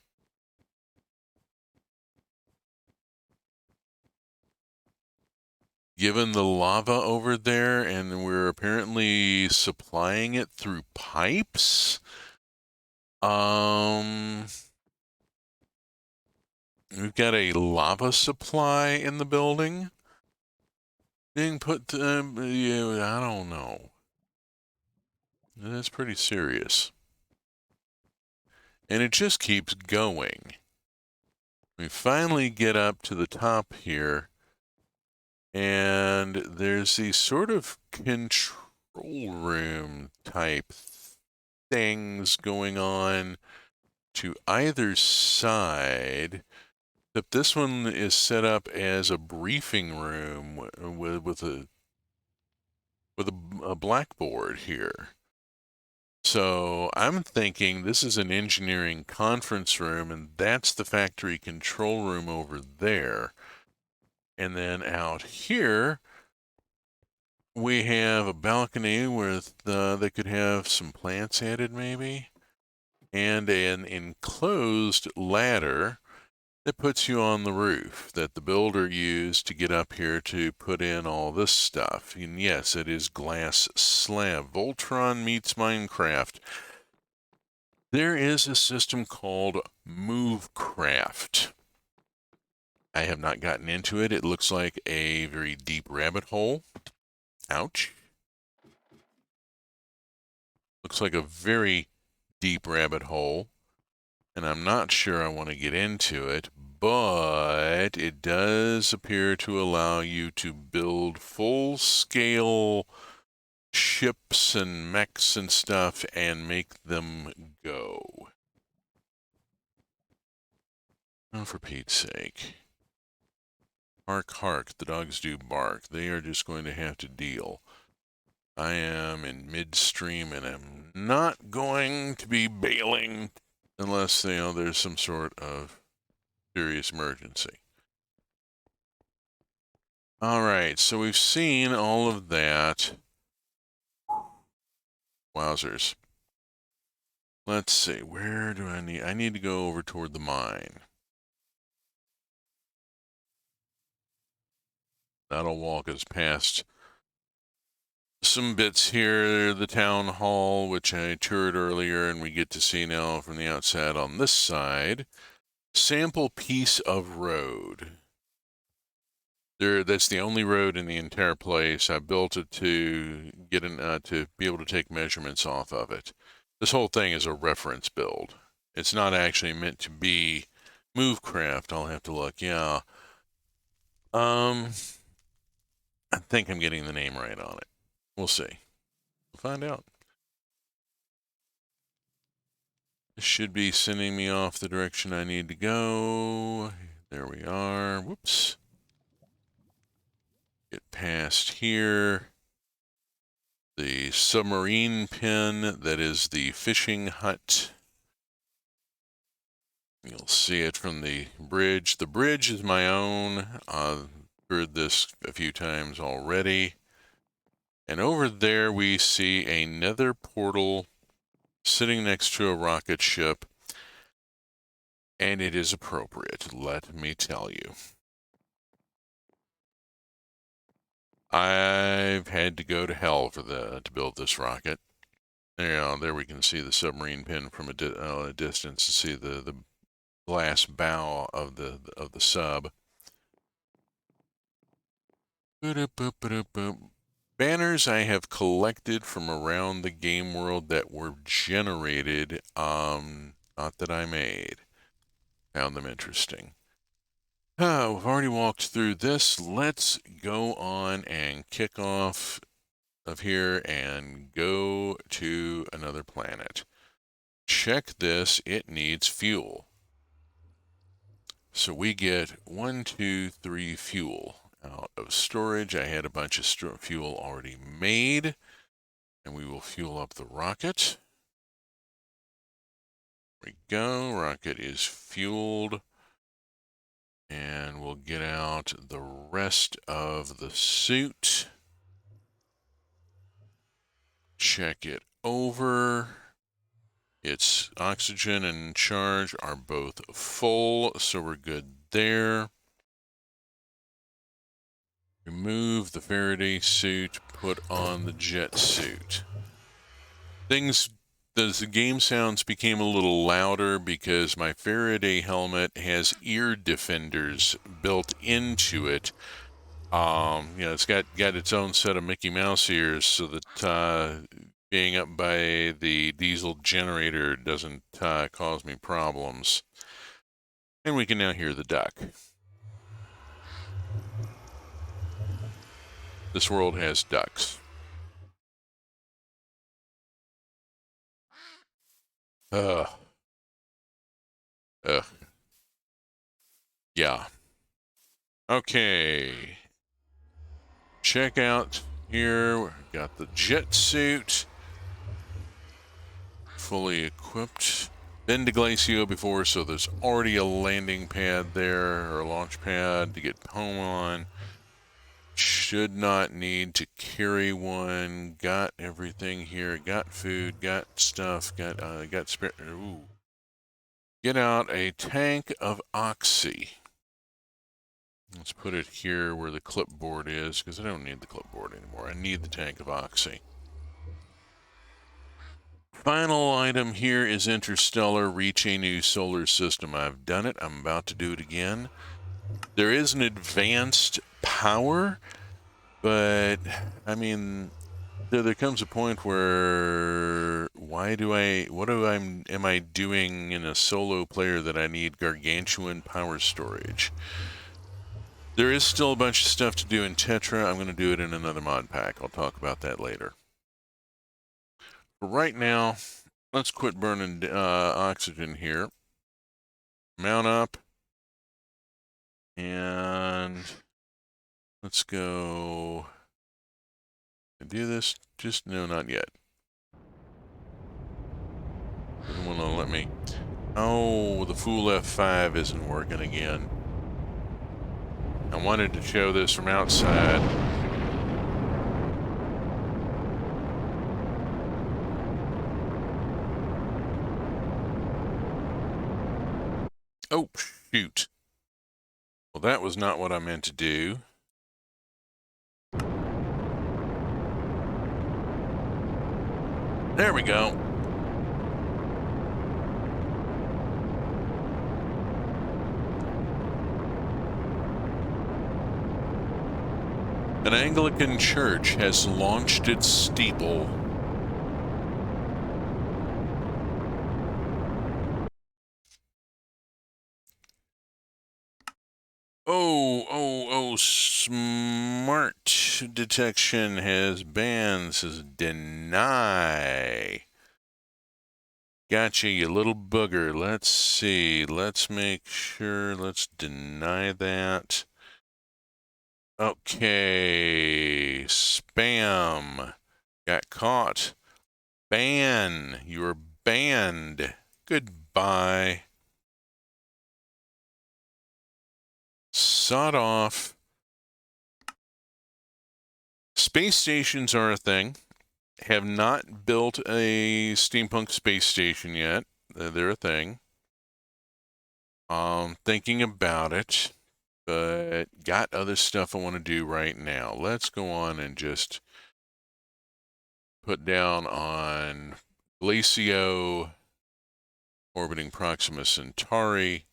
S2: Given the lava over there, and we're apparently supplying it through pipes. We've got a lava supply in the building being put. I don't know. That's pretty serious, and it just keeps going. We finally get up to the top here. And there's these sort of control room type things going on to either side. Except this one is set up as a briefing room with a blackboard here. So I'm thinking this is an engineering conference room, and that's the factory control room over there. And then out here, we have a balcony with they could have some plants added maybe, and an enclosed ladder that puts you on the roof that the builder used to get up here to put in all this stuff. And yes, it is glass slab. Voltron meets Minecraft. There is a system called Movecraft. I have not gotten into it. It looks like a very deep rabbit hole. Ouch. Looks like a very deep rabbit hole. And I'm not sure I want to get into it, but it does appear to allow you to build full-scale ships and mechs and stuff and make them go. Oh, for Pete's sake. Hark, hark, the dogs do bark. They are just going to have to deal. I am in midstream and I'm not going to be bailing unless, there's some sort of serious emergency. All right, so we've seen all of that. Wowzers. Let's see, where do I need to go over toward the mine. That'll walk us past some bits here, the town hall, which I toured earlier, and we get to see now from the outside on this side. Sample piece of road. That's the only road in the entire place. I built it to get to be able to take measurements off of it. This whole thing is a reference build. It's not actually meant to be Movecraft. I'll have to look. Yeah. I think I'm getting the name right on it. We'll see. We'll find out. This should be sending me off the direction I need to go. There we are. Whoops. Get past here. The submarine pen, that is the fishing hut. You'll see it from the bridge. The bridge is my own. I've heard this a few times already. And over there we see a nether portal sitting next to a rocket ship. And it is appropriate, let me tell you. I've had to go to hell to build this rocket. There we can see the submarine pin from a distance to see the glass bow of the sub. Banners I have collected from around the game world that were generated, not that I made. Found them interesting. We've already walked through this. Let's go on and kick off of here and go to another planet. Check this, it needs fuel. So we get 1, 2, 3 fuel out of storage. I had a bunch of fuel already made, and we will fuel up the rocket. There we go, rocket is fueled. And we'll get out the rest of the suit. Check it over. Its oxygen and charge are both full, so we're good there. Remove the Faraday suit, put on the jet suit. The game sounds became a little louder because my Faraday helmet has ear defenders built into it. It's got its own set of Mickey Mouse ears, so that being up by the diesel generator doesn't cause me problems. And we can now hear the duck. This world has ducks. Ugh. Yeah. Okay. Check out here. We've got the jet suit. Fully equipped. Been to Glacio before, so there's already a landing pad there, or a launch pad to get home on. Should not need to carry one. Got everything here. Got food. Got stuff. Got spare. Ooh. Get out a tank of oxy. Let's put it here where the clipboard is, because I don't need the clipboard anymore. I need the tank of oxy. Final item here is Interstellar, reach a new solar system. I've done it. I'm about to do it again. There is an advanced power, but I mean, there comes a point where am I doing in a solo player that I need gargantuan power storage? There is still a bunch of stuff to do in Tetra. I'm going to do it in another mod pack. I'll talk about that later. But right now, let's quit burning oxygen here. Mount up. And let's go. Do this? Just, no, not yet. Doesn't want to let me. Oh, the Fool F5 isn't working again. I wanted to show this from outside. Oh, shoot. Well, that was not what I meant to do. There we go. An Anglican church has launched its steeple. Oh, smart detection has banned, says deny. Gotcha, you little booger. Let's see. Let's make sure. Let's deny that. Okay. Spam. Got caught. Ban. You are banned. Goodbye. Sod off. Space stations are a thing. Have not built a steampunk space station yet. They're a thing. Thinking about it, but got other stuff I want to do right now. Let's go on and just put down on Glacio orbiting Proxima Centauri.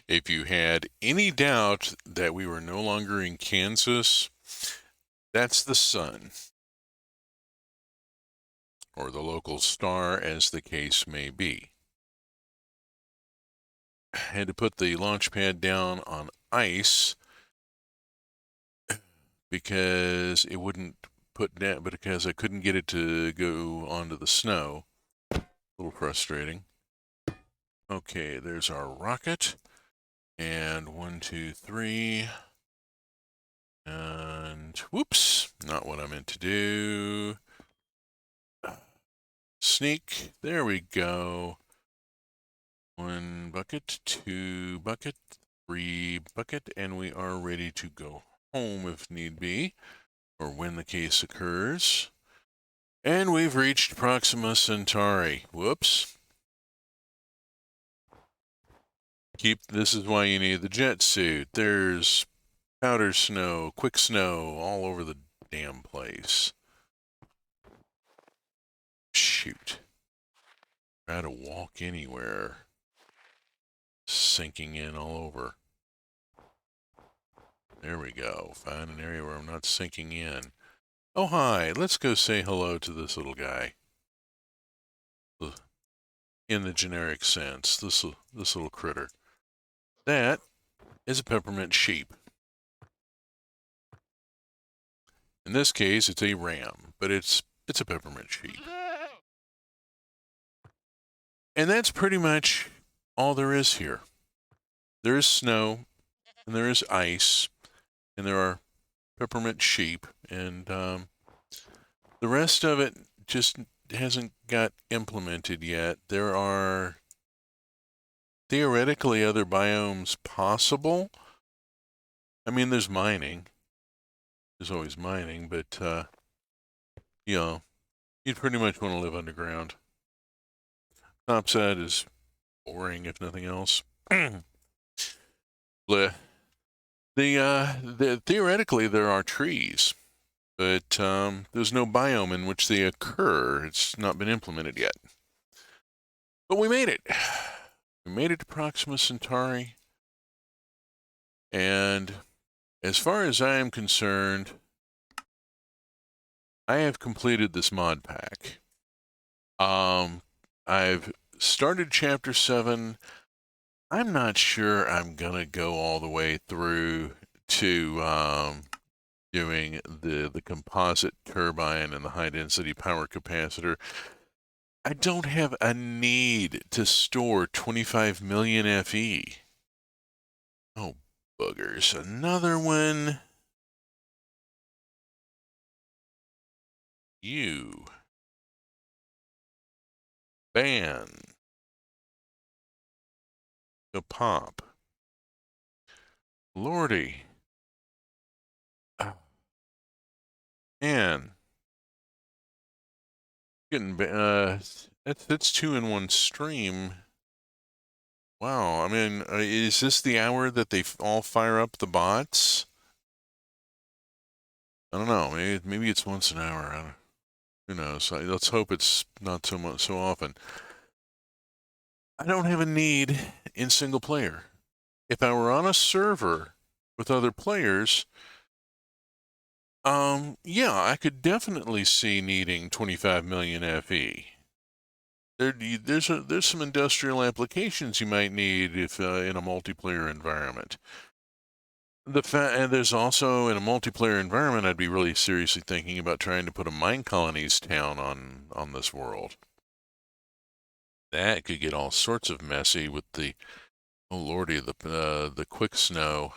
S2: If you had any doubt that we were no longer in Kansas, that's the sun, or the local star, as the case may be. I had to put the launch pad down on ice because it wouldn't put down, but because I couldn't get it to go onto the snow. A little frustrating. Okay, there's our rocket. And 1, 2, 3. And whoops, not what I meant to do. Sneak, there we go. 1 bucket, 2 bucket, 3 bucket, and we are ready to go home if need be, or when the case occurs. And we've reached Proxima Centauri. Whoops. This is why you need the jet suit. There's powder snow, quick snow all over the damn place. Shoot. Try to walk anywhere. Sinking in all over. There we go. Find an area where I'm not sinking in. Oh, hi. Let's go say hello to this little guy. In the generic sense, this little critter. That is a peppermint sheep. In this case, it's a ram, but it's a peppermint sheep. And that's pretty much all there is here. There is snow, and there is ice, and there are peppermint sheep, and the rest of it just hasn't got implemented yet. There are theoretically other biomes possible. I mean, there's mining. There's always mining, but, you know, you'd pretty much want to live underground. Topside is boring, if nothing else. Theoretically, there are trees, but there's no biome in which they occur. It's not been implemented yet. But we made it. We made it to Proxima Centauri. And as far as I am concerned, I have completed this mod pack. I've started Chapter 7. I'm not sure I'm going to go all the way through to doing the composite turbine and the high-density power capacitor. I don't have a need to store 25 million FE. Oh, boogers. Another one. You. Ban. Go pop. Lordy. Man. Getting that's 2 in 1 stream. Wow. I mean, is this the hour that they all fire up the bots? I don't know. Maybe it's once an hour. Who knows? Let's hope it's not so often. I don't have a need in single player. If I were on a server with other players, yeah, I could definitely see needing 25 million FE. There's some industrial applications you might need if in a multiplayer environment. And there's also in a multiplayer environment, I'd be really seriously thinking about trying to put a mine colonies town on this world. That could get all sorts of messy with the lordy, the quick snow,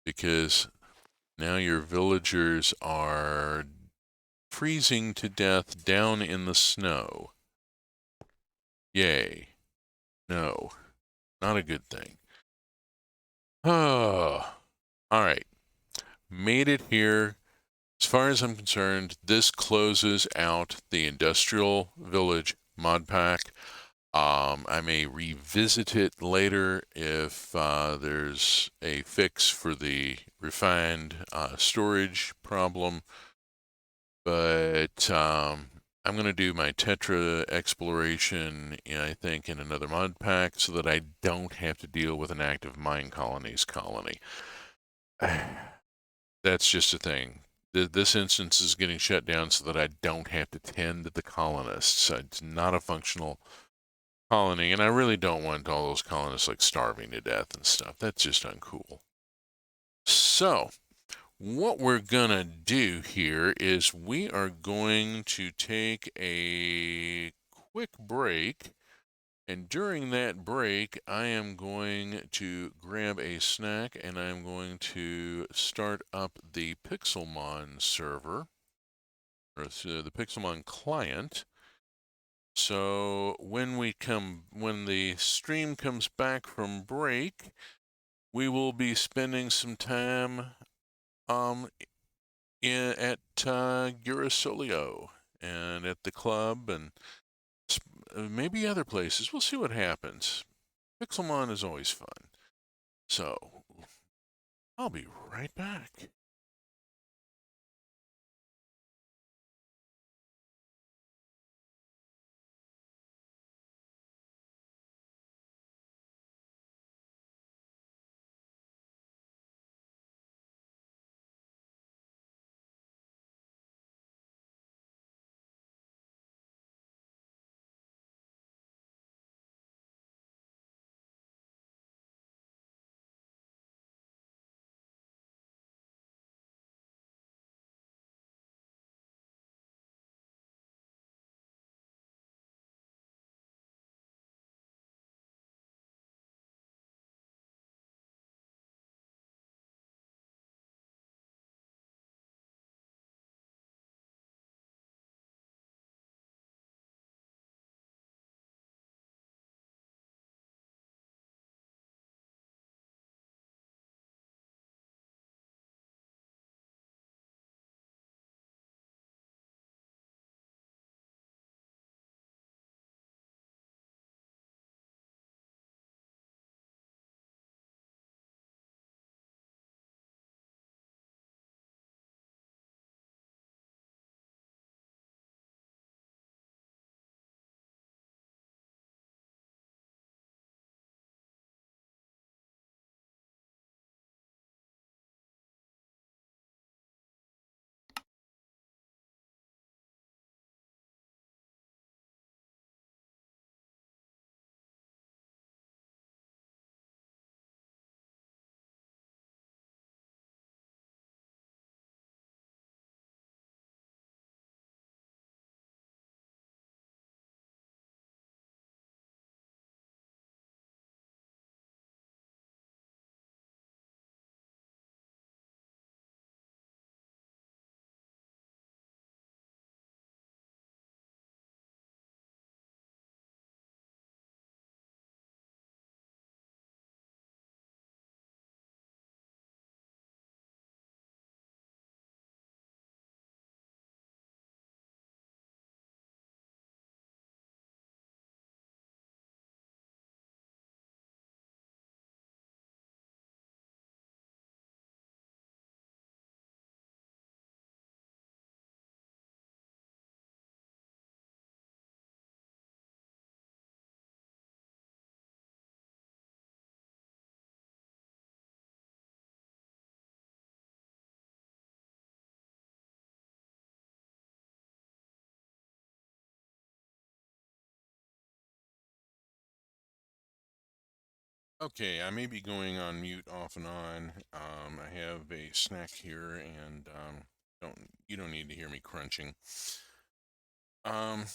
S2: because now your villagers are freezing to death down in the snow. Yay. No. Not a good thing. Oh. All right. Made it here. As far as I'm concerned, this closes out the Industrial Village mod pack. I may revisit it later if there's a fix for the refined storage problem. But I'm going to do my Tetra exploration, I think, in another mod pack so that I don't have to deal with an active mine colonies colony. That's just a thing. This instance is getting shut down so that I don't have to tend to the colonists. It's not a functional colony, and I really don't want all those colonists like starving to death and stuff. That's just uncool. So, what we're gonna do here is we are going to take a quick break, and during that break, I am going to grab a snack and I'm going to start up the Pixelmon server, or the Pixelmon client. So when the stream comes back from break, we will be spending some time um, at Girasolio and at the club and maybe other places. We'll see what happens. Pixelmon is always fun. So I'll be right back. Okay, I may be going on mute off and on. I have a snack here, and you don't need to hear me crunching. Um,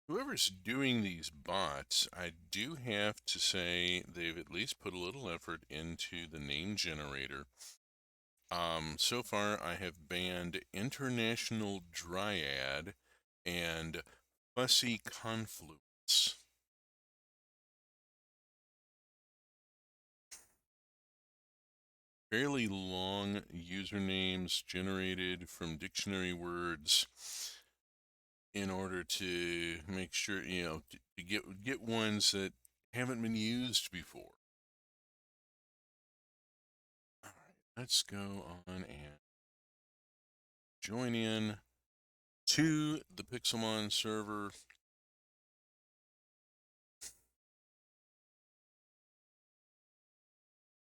S2: Whoever's doing these bots, I do have to say they've at least put a little effort into the name generator. So far, I have banned International Dryad and Fussy Confluence. Fairly long usernames generated from dictionary words in order to make sure, to get ones that haven't been used before. All right, let's go on and join in. to the Pixelmon server.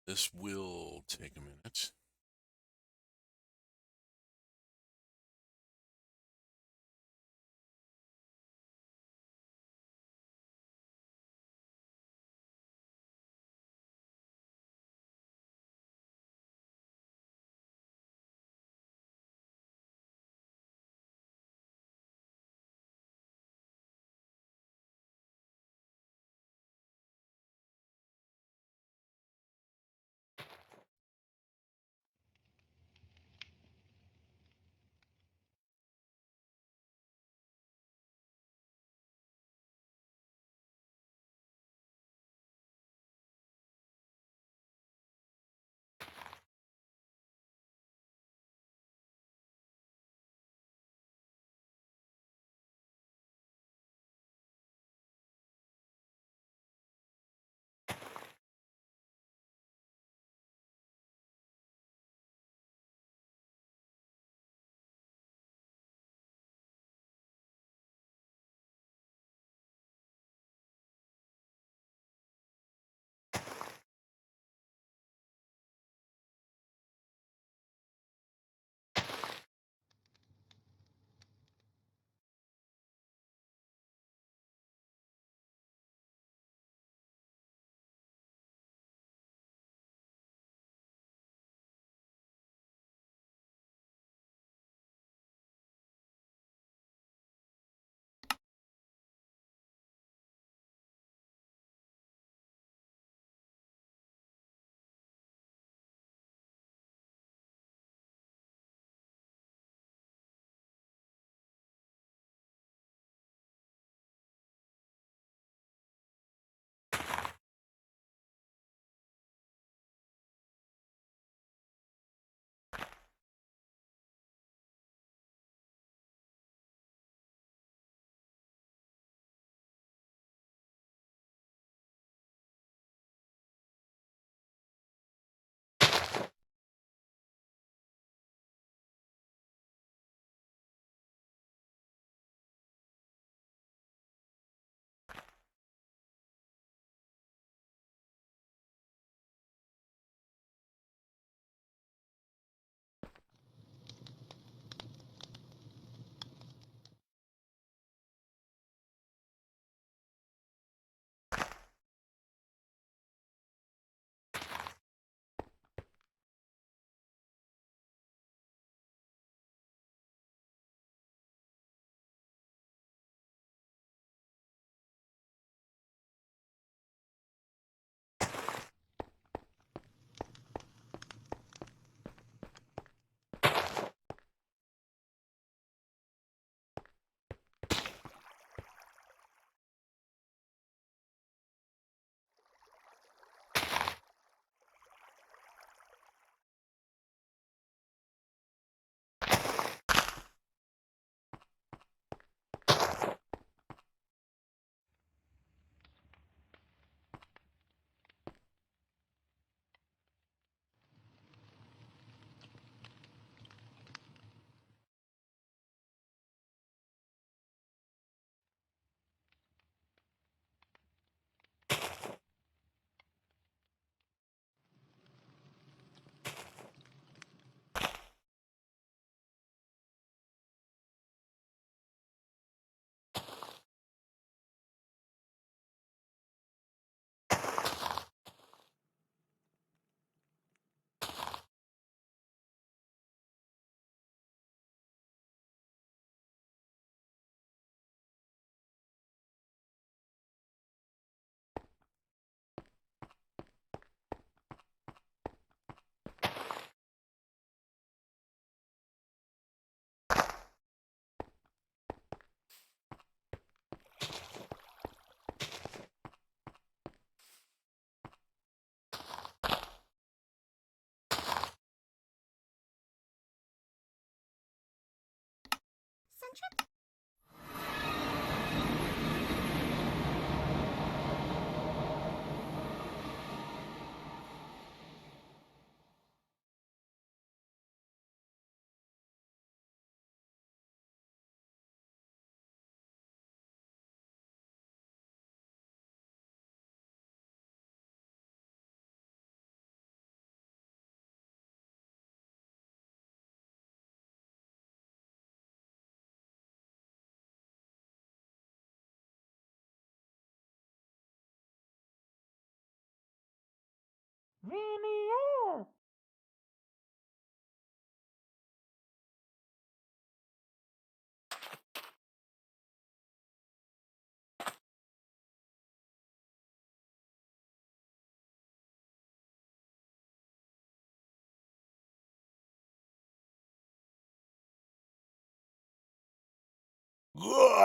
S2: This will take a minute.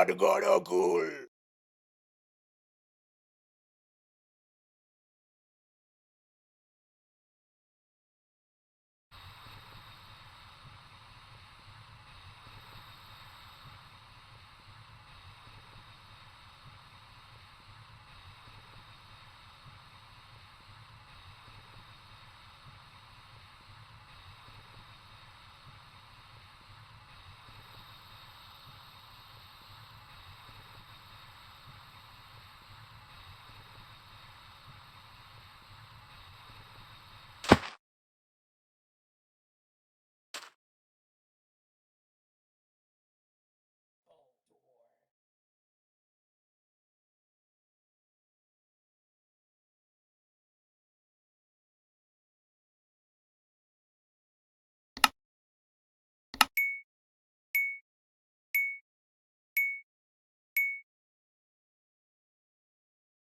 S3: God, cool.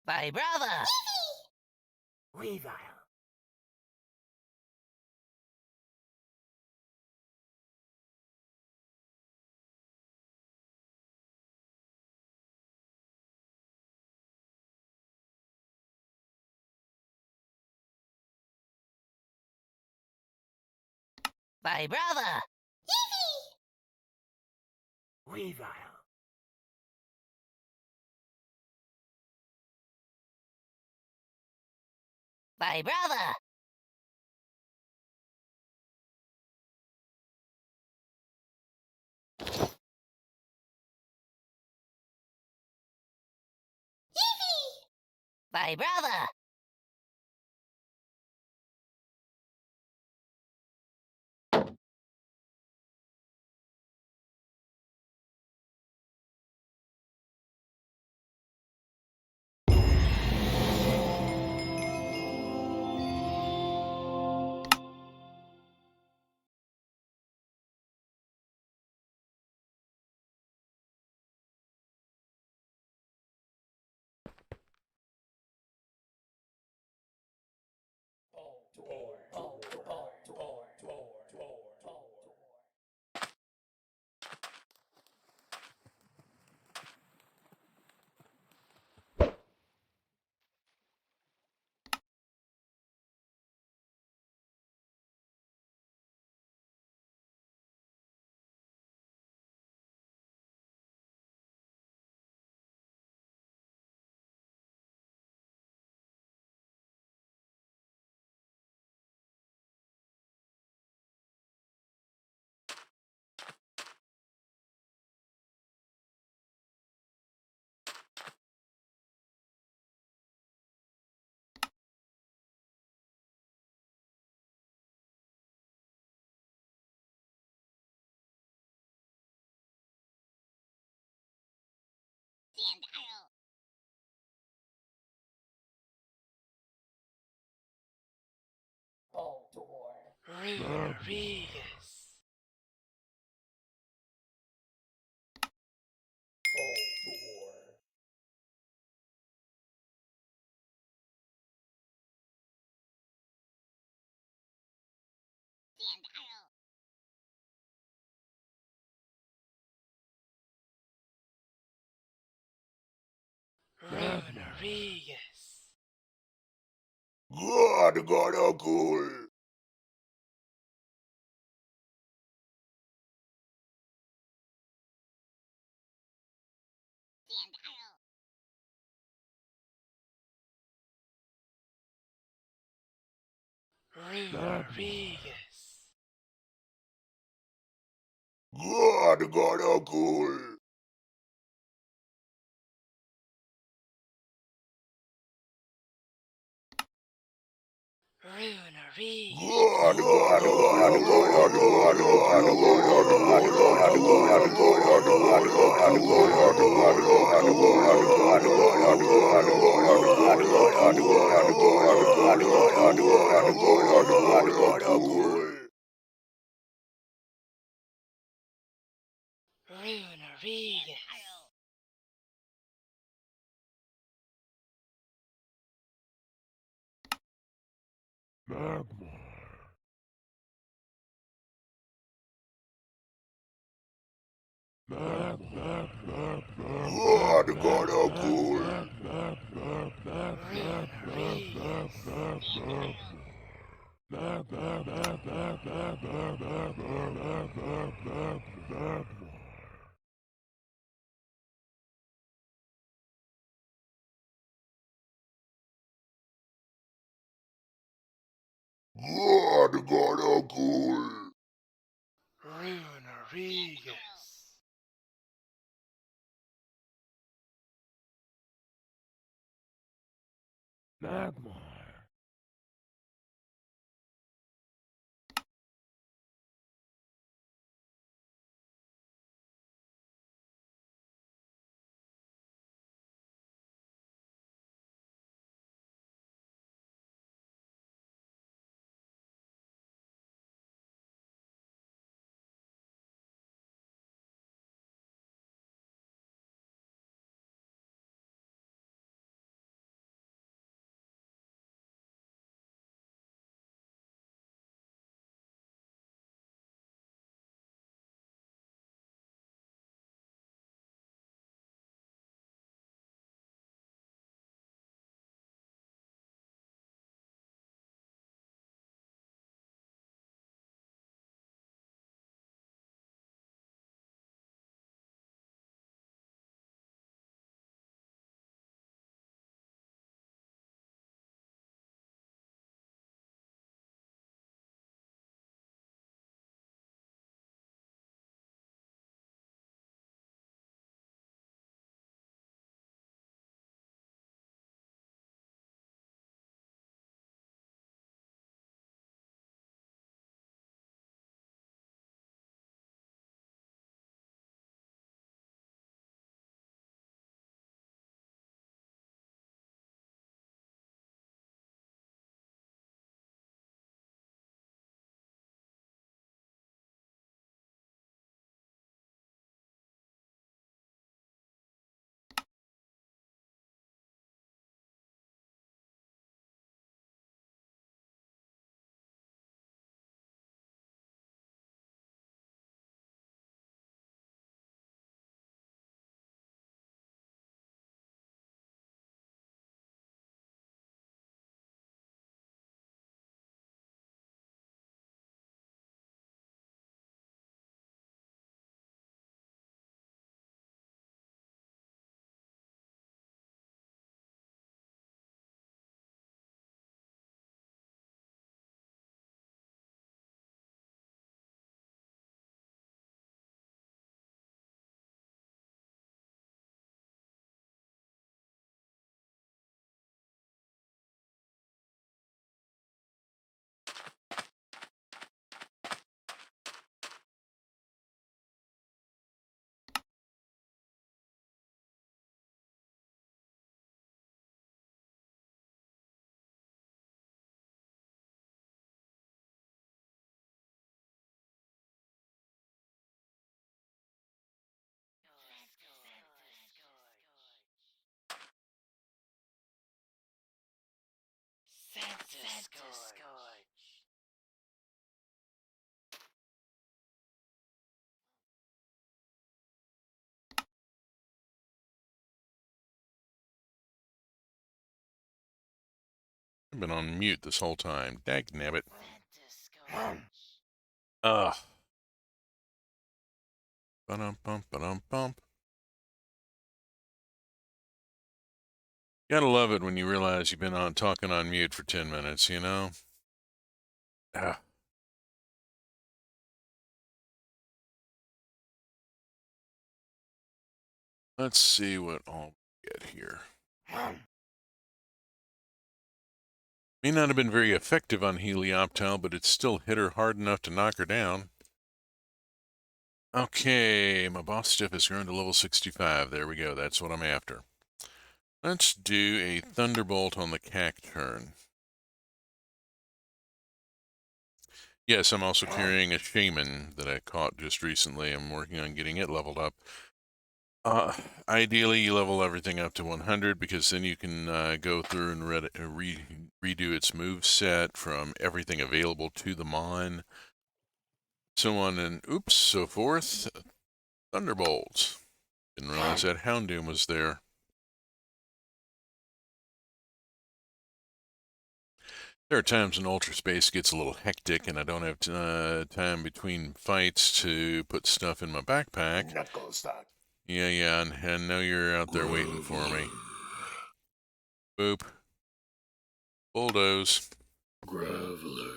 S4: My brother!
S3: Weevil.
S4: My brother!
S3: Weevil.
S4: My brother! My brother!
S3: Rodriguez. Rodriguez. God, cool. Rodriguez. God, cool. Rodriguez.
S2: I've been on mute this whole time. Dagnabbit. Ugh. Ba-dum-bump, ba-dum-bump. Gotta love it when you realize you've been on talking on mute for 10 minutes, you know? Ah. Let's see what I'll get here. May not have been very effective on Helioptile, but it still hit her hard enough to knock her down. Okay, my boss stiff has grown to level 65. There we go. That's what I'm after. Let's do a Thunderbolt on the Cacturn. Yes, I'm also carrying a Shaman that I caught just recently. I'm working on getting it leveled up. Ideally, you level everything up to 100 because then you can go through and redo its move set from everything available to the Mon, so on and so forth. Thunderbolt. Didn't realize that Houndoom was there. There are times when Ultra Space gets a little hectic and I don't have time between fights to put stuff in my backpack.
S3: Knuckles that.
S2: Yeah, and I know you're out there waiting for me. Boop. Bulldoze.
S3: Graveler.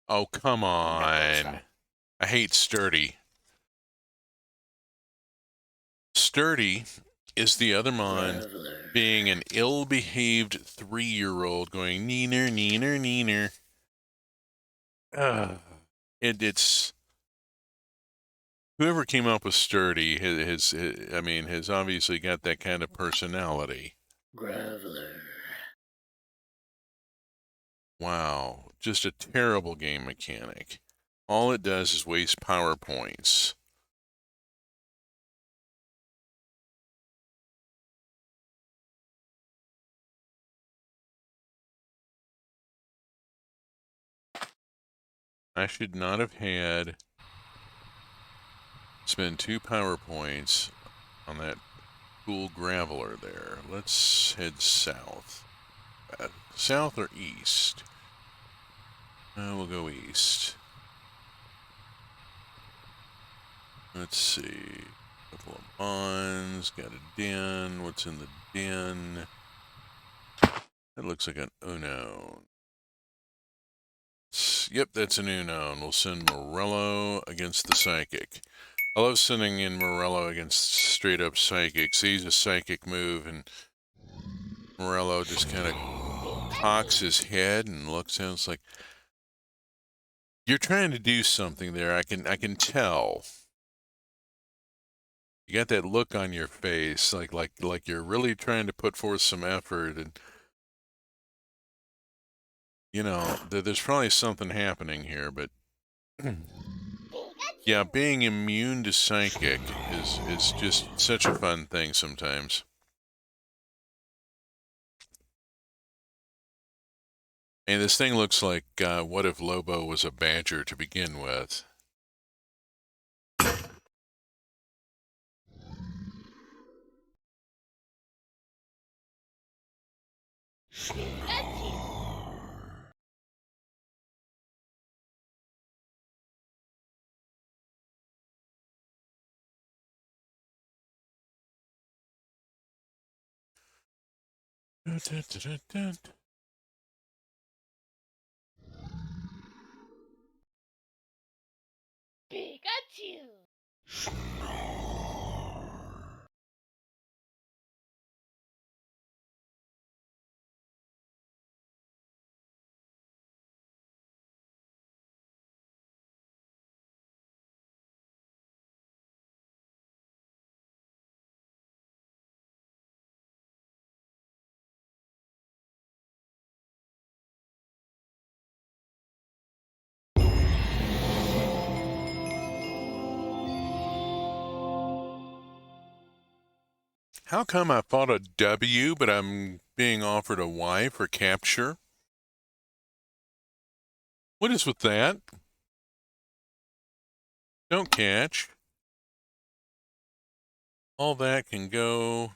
S2: Oh, come
S3: Knuckles
S2: on.
S3: that.
S2: I hate Sturdy. Sturdy is the other Mon
S3: Graveler.
S2: being an ill-behaved 3-year-old going neener, neener, neener. It's whoever came up with Sturdy has obviously got that kind of personality.
S3: Graveler.
S2: Wow, just a terrible game mechanic. All it does is waste power points. I should not have had spend 2 power points on that cool Graveler there. Let's head south. South or east? We'll go east. Let's see. Couple of bonds. Got a den. What's in the den? That looks like an Unknown. Yep, that's an Unknown. We'll send Morello against the Psychic. I love sending in Morello against straight up Psychics. He's a Psychic move, and Morello just kind of cocks his head and looks at us like, you're trying to do something there. I can tell. You got that look on your face, like you're really trying to put forth some effort, and you know there's probably something happening here. But yeah, being immune to Psychic is just such a fun thing sometimes. And this thing looks like what if Lobo was a badger to begin with?
S4: Pikachu!
S2: How come I fought a W, but I'm being offered a Y for capture? What is with that? Don't catch. All that can go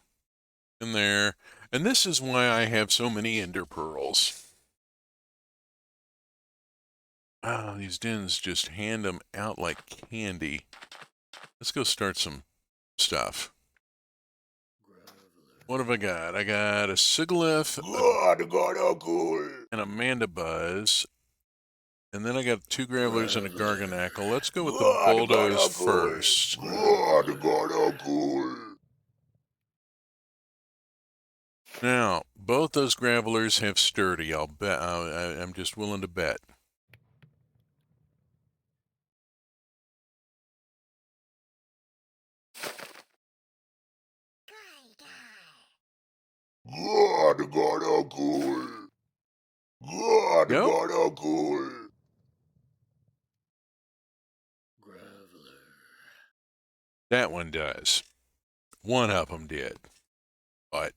S2: in there. And this is why I have so many ender pearls. Ah, these dens just hand them out like candy. Let's go start some stuff. What have I got? I got a Sigilyph, and a Mandibuzz. And then I got 2 Gravelers and a Garganackle. Let's go with the Bulldoze first. Now, both those gravelers have sturdy. I'll bet. I'm just willing to bet.
S3: God, God, cool. God,
S2: Nope.
S3: God, cool. Graveler.
S2: That one does. One of them did. But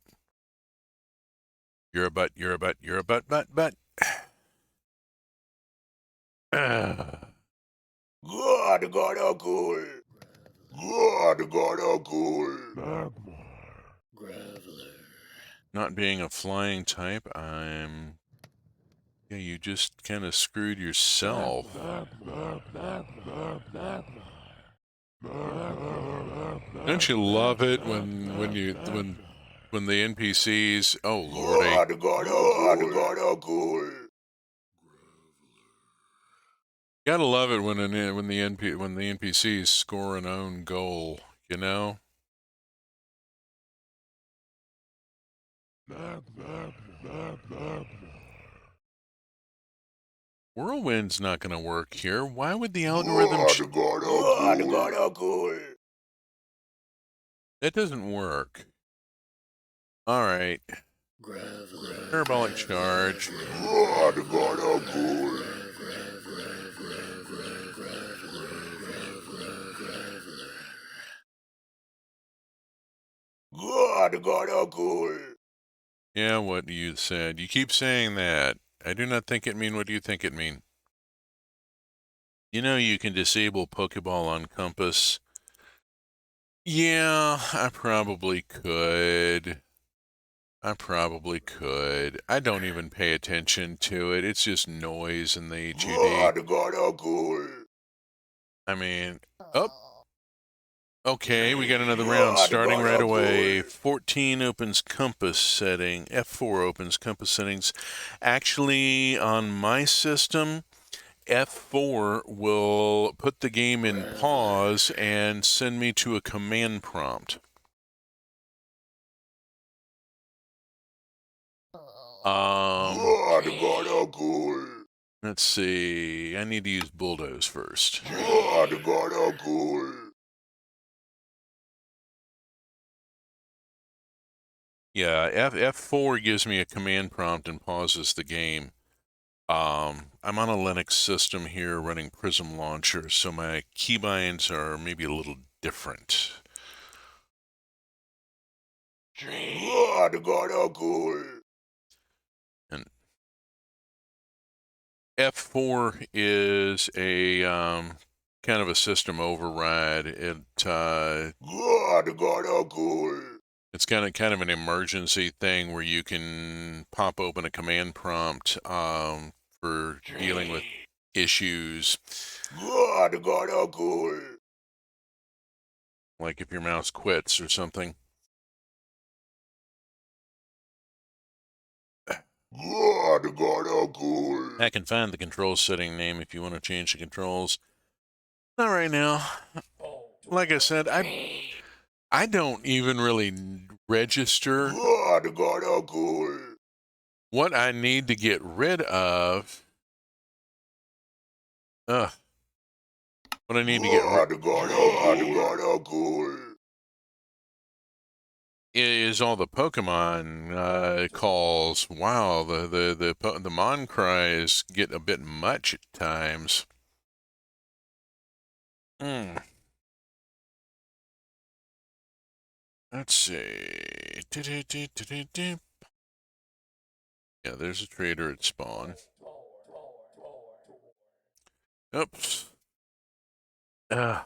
S2: you're a butt. You're a butt. You're a butt. Butt.
S3: God, God, cool. God, God, cool. Magmar. Graveler.
S2: Not being a flying type, I'm. Yeah, you just kind of screwed yourself. Don't you love it when the NPCs? Oh lordy!
S3: God, God, God, cool.
S2: Gotta love it when the NPCs score an own goal. You know. Whirlwind's not going to work here. Why would the algorithm?
S3: God, cool.
S2: That doesn't work. All right.
S3: Graveler.
S2: Parabolic charge.
S3: God, cool. God, cool.
S2: Yeah, what you said. You keep saying that. I do not think it mean what you think it mean. You know you can disable Pokeball on Compass. Yeah, I probably could. I don't even pay attention to it. It's just noise in the HUD.
S3: God, cool.
S2: I mean, oh, okay, we got another round starting right away. 14 opens compass setting. F4 opens compass settings. Actually, on my system, F4 will put the game in pause and send me to a command prompt.
S3: God, cool.
S2: Let's see. I need to use bulldoze first.
S3: God, cool.
S2: Yeah, F4 gives me a command prompt and pauses the game. I'm on a Linux system here running Prism Launcher, so my keybinds are maybe a little different.
S3: God, cool.
S2: And F4 is a kind of a system override.
S3: God, cool.
S2: It's kind of an emergency thing where you can pop open a command prompt for dealing with issues.
S3: God, cool.
S2: Like if your mouse quits or something.
S3: God, cool.
S2: I can find the control setting name if you want to change the controls. Not right now. Like I said, I don't even really register
S3: God, cool.
S2: what I need to get rid of. What I need to get rid
S3: God, cool.
S2: is all the Pokemon calls. Wow, the Mon cries get a bit much at times. Let's see. Yeah, there's a trader at spawn. Oops. A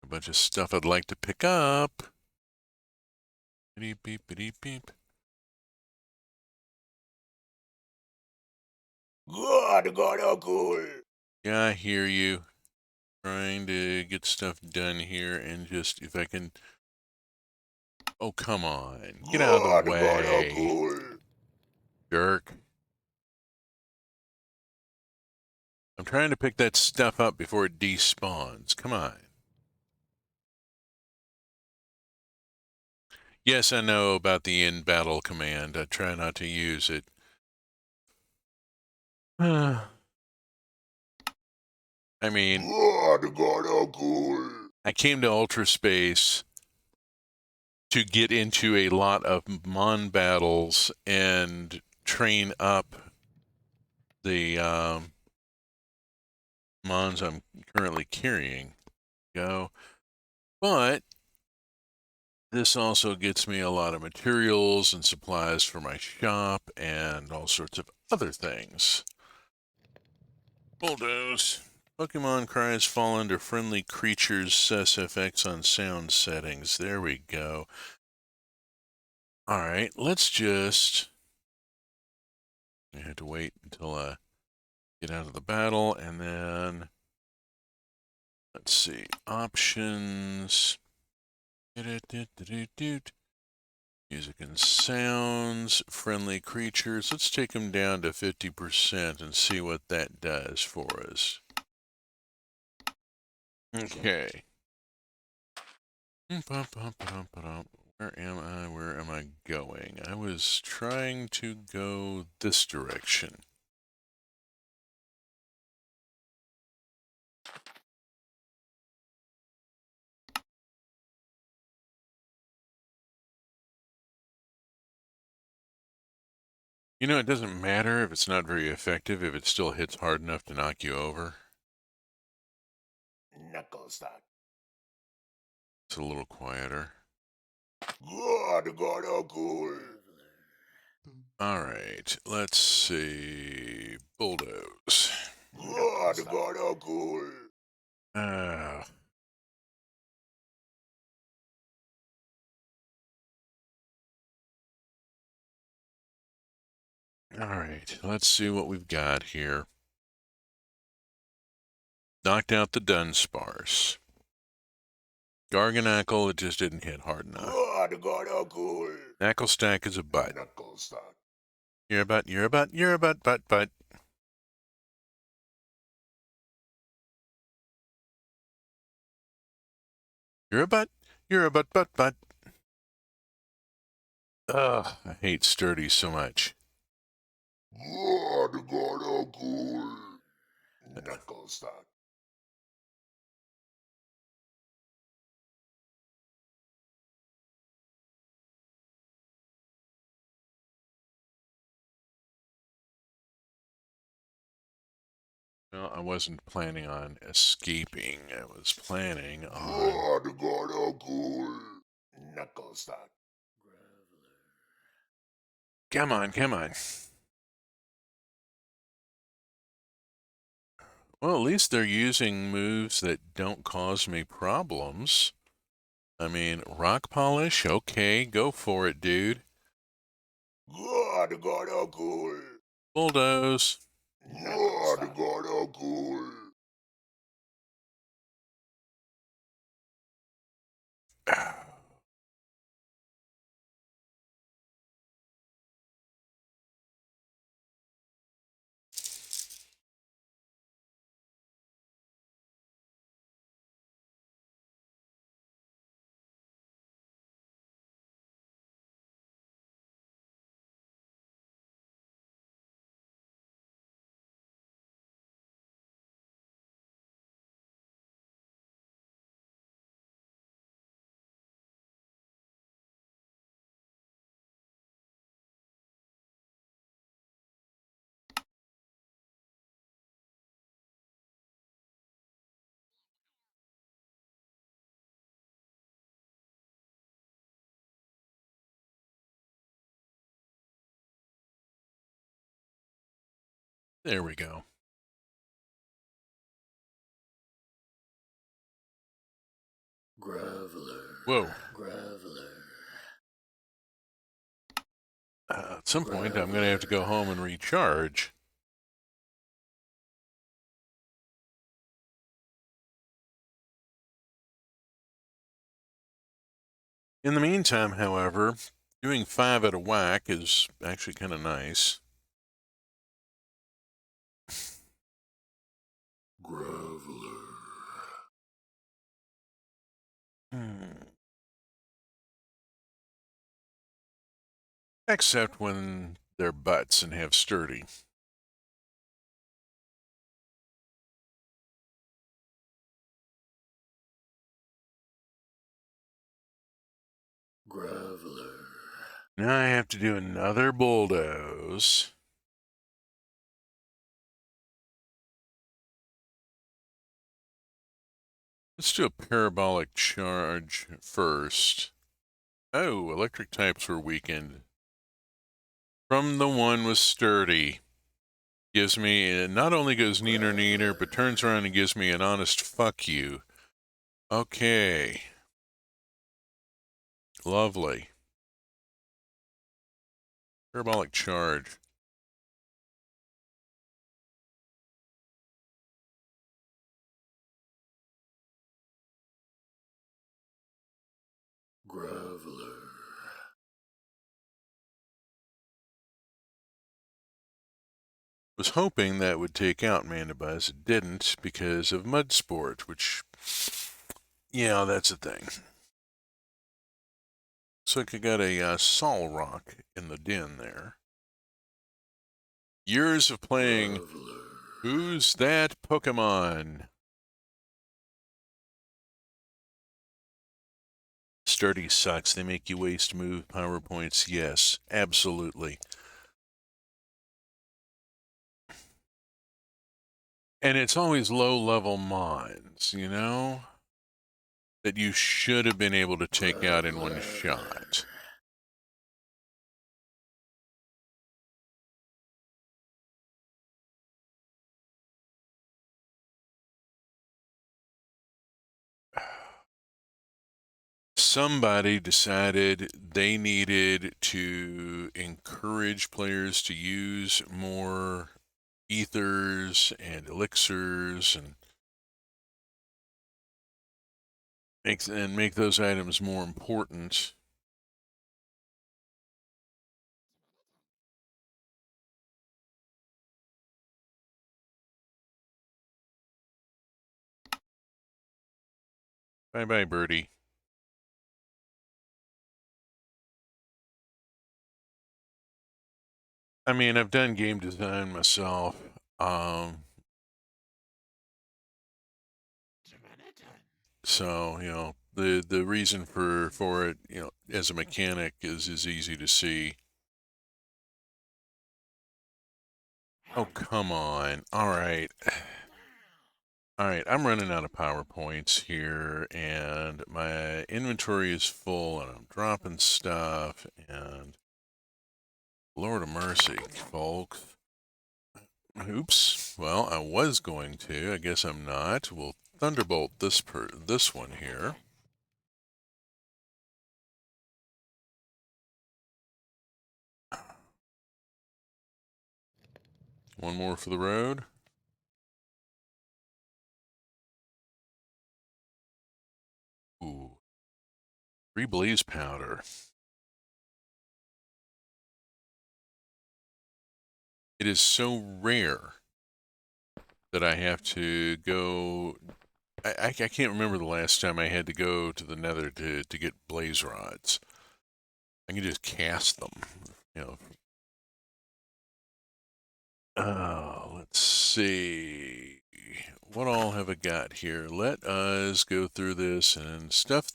S2: bunch of stuff I'd like to pick up. Beep, beep, beep, beep.
S3: God, cool.
S2: Yeah, I hear you. Trying to get stuff done here and just, if I can. Oh, come on. Get out of the way.
S3: Cool.
S2: Jerk. I'm trying to pick that stuff up before it despawns. Come on. Yes, I know about the in-battle command. I try not to use it. I mean, I came to Ultra Space to get into a lot of Mon battles and train up the Mons I'm currently carrying. Go. But this also gets me a lot of materials and supplies for my shop and all sorts of other things. Bulldoze. Pokemon cries fall under friendly creatures SFX on sound settings. There we go. Alright, let's just... I have to wait until I get out of the battle, and then... Let's see. Options... Music and sounds, friendly creatures. Let's take them down to 50% and see what that does for us. Okay. Where am I? Where am I going? I was trying to go this direction. You know, it doesn't matter if it's not very effective if it still hits hard enough to knock you over.
S3: Knuckles that.
S2: It's a little quieter.
S3: Cool.
S2: Alright, let's see. Bulldoze.
S3: Cool.
S2: Alright, let's see what we've got here. Knocked out the Dunsparce. Garganackle, it just didn't hit hard enough.
S3: Cool.
S2: Knackle Stack is a butt.
S3: Knuckles that.
S2: You're a butt, you're a butt, you're a butt, butt. You're a butt, you're a butt, butt. Ugh, I hate Sturdy so much.
S3: Cool. Knuckles that.
S2: Well, I wasn't planning on escaping. I was planning on...
S3: Cool. Knuckles that.
S2: Come on, come on. Well, at least they're using moves that don't cause me problems. I mean, Rock Polish? Okay, go for it, dude.
S3: Cool.
S2: Bulldoze.
S3: Cool.
S2: There we go.
S1: Graveler.
S2: Whoa.
S1: Graveler.
S2: At some point, I'm going to have to go home and recharge. In the meantime, however, doing 5 at a whack is actually kind of nice.
S1: Graveler.
S2: Except when they're butts and have sturdy.
S1: Graveler.
S2: Now I have to do another bulldoze. Let's do a parabolic charge first. Oh, electric types were weakened. From the one with sturdy. Gives me, it not only goes neener, but turns around and gives me an honest fuck you. Okay. Lovely. Parabolic charge.
S1: Graveler.
S2: Was hoping that would take out Mandibuzz. It didn't because of Mud Sport, which, yeah, that's a thing. Looks like I got a Sol Rock in the den there. Years of playing
S1: Graveler.
S2: Who's That Pokemon? Sturdy sucks. They make you waste move power points. Yes, absolutely. And it's always low-level mons, you know? That you should have been able to take out in one shot. Somebody decided they needed to encourage players to use more ethers and elixirs and make those items more important. Bye-bye, birdie. I mean, I've done game design myself. So, you know, the reason for it, you know, as a mechanic is easy to see. Oh, come on. All right. All right, I'm running out of PowerPoints here, and my inventory is full, and I'm dropping stuff, and Lord of mercy, folks. Oops. Well, I was going to. I guess I'm not. We'll thunderbolt this one here. One more for the road. Ooh. Free blaze powder. It is so rare that I have to go. I can't remember the last time I had to go to the nether to get blaze rods. I can just cast them, you know. Let's see. What all have I got here? Let us go through this and stuff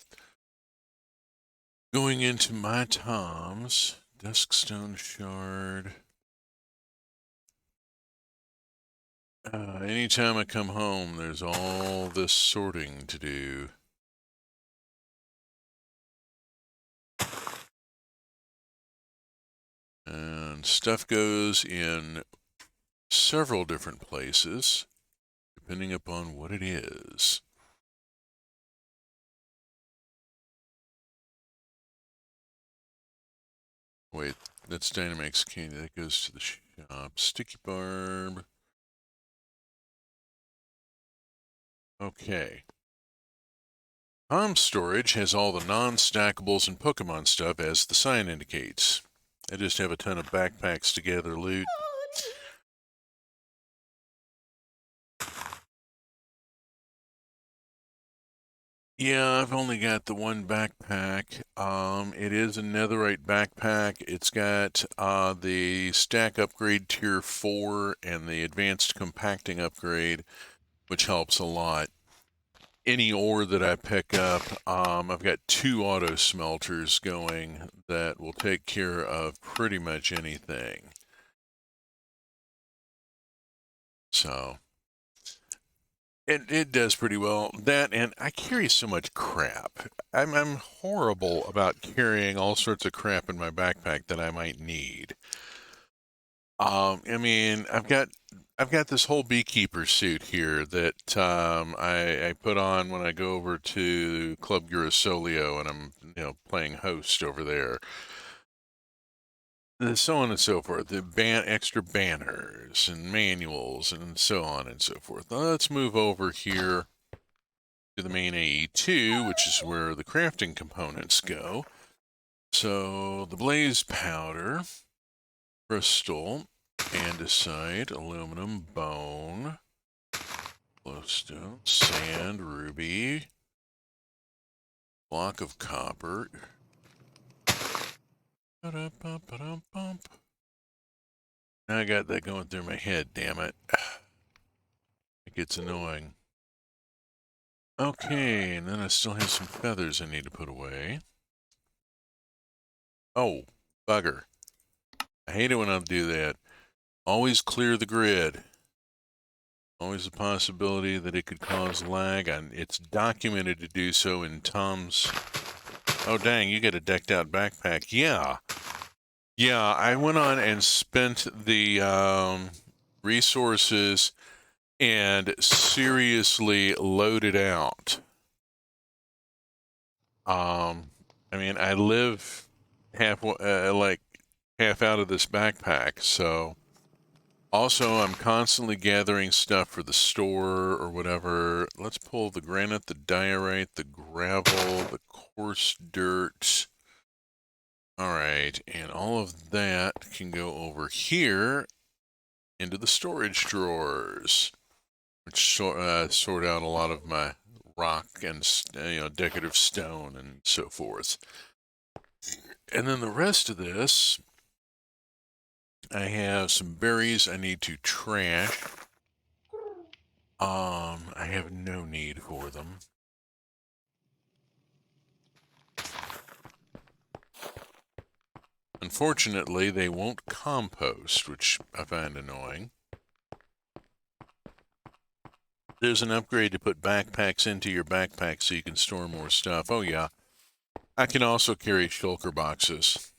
S2: going into my toms. Duskstone shard. Anytime I come home, there's all this sorting to do. And stuff goes in several different places, depending upon what it is. Wait, that's Dynamax candy. That goes to the shop. Sticky barb. Okay. Tom storage has all the non-stackables and Pokemon stuff, as the sign indicates. I just have a ton of backpacks to gather loot. Yeah, I've only got the one backpack. It is a netherite backpack. It's got the stack upgrade tier 4 and the advanced compacting upgrade, which helps a lot. Any ore that I pick up, I've got 2 auto smelters going that will take care of pretty much anything. So it does pretty well. That, and I carry so much crap. I'm horrible about carrying all sorts of crap in my backpack that I might need. I mean, I've got this whole beekeeper suit here that I put on when I go over to Club Girasolio and I'm playing host over there. So on and so forth. The extra banners and manuals and so on and so forth. Now let's move over here to the main AE2, which is where the crafting components go. So the blaze powder, crystal, andesite, aluminum, bone, glowstone, sand, ruby, block of copper. Now I got that going through my head, damn it. It gets annoying. Okay, and then I still have some feathers I need to put away. Oh, bugger. I hate it when I do that. Always clear the grid. Always a possibility that it could cause lag, and it's documented to do so in Tom's... Oh, dang, you get a decked out backpack. Yeah. Yeah, I went on and spent the resources and seriously loaded out. I mean, I live half out of this backpack, so also I'm constantly gathering stuff for the store or whatever. Let's pull the granite, the diorite, the gravel, the coarse dirt. All right, and all of that can go over here into the storage drawers, which sort out a lot of my rock and decorative stone and so forth. And then the rest of this, I have some berries I need to trash. I have no need for them. Unfortunately, they won't compost, which I find annoying. There's an upgrade to put backpacks into your backpack so you can store more stuff. Oh yeah. I can also carry shulker boxes.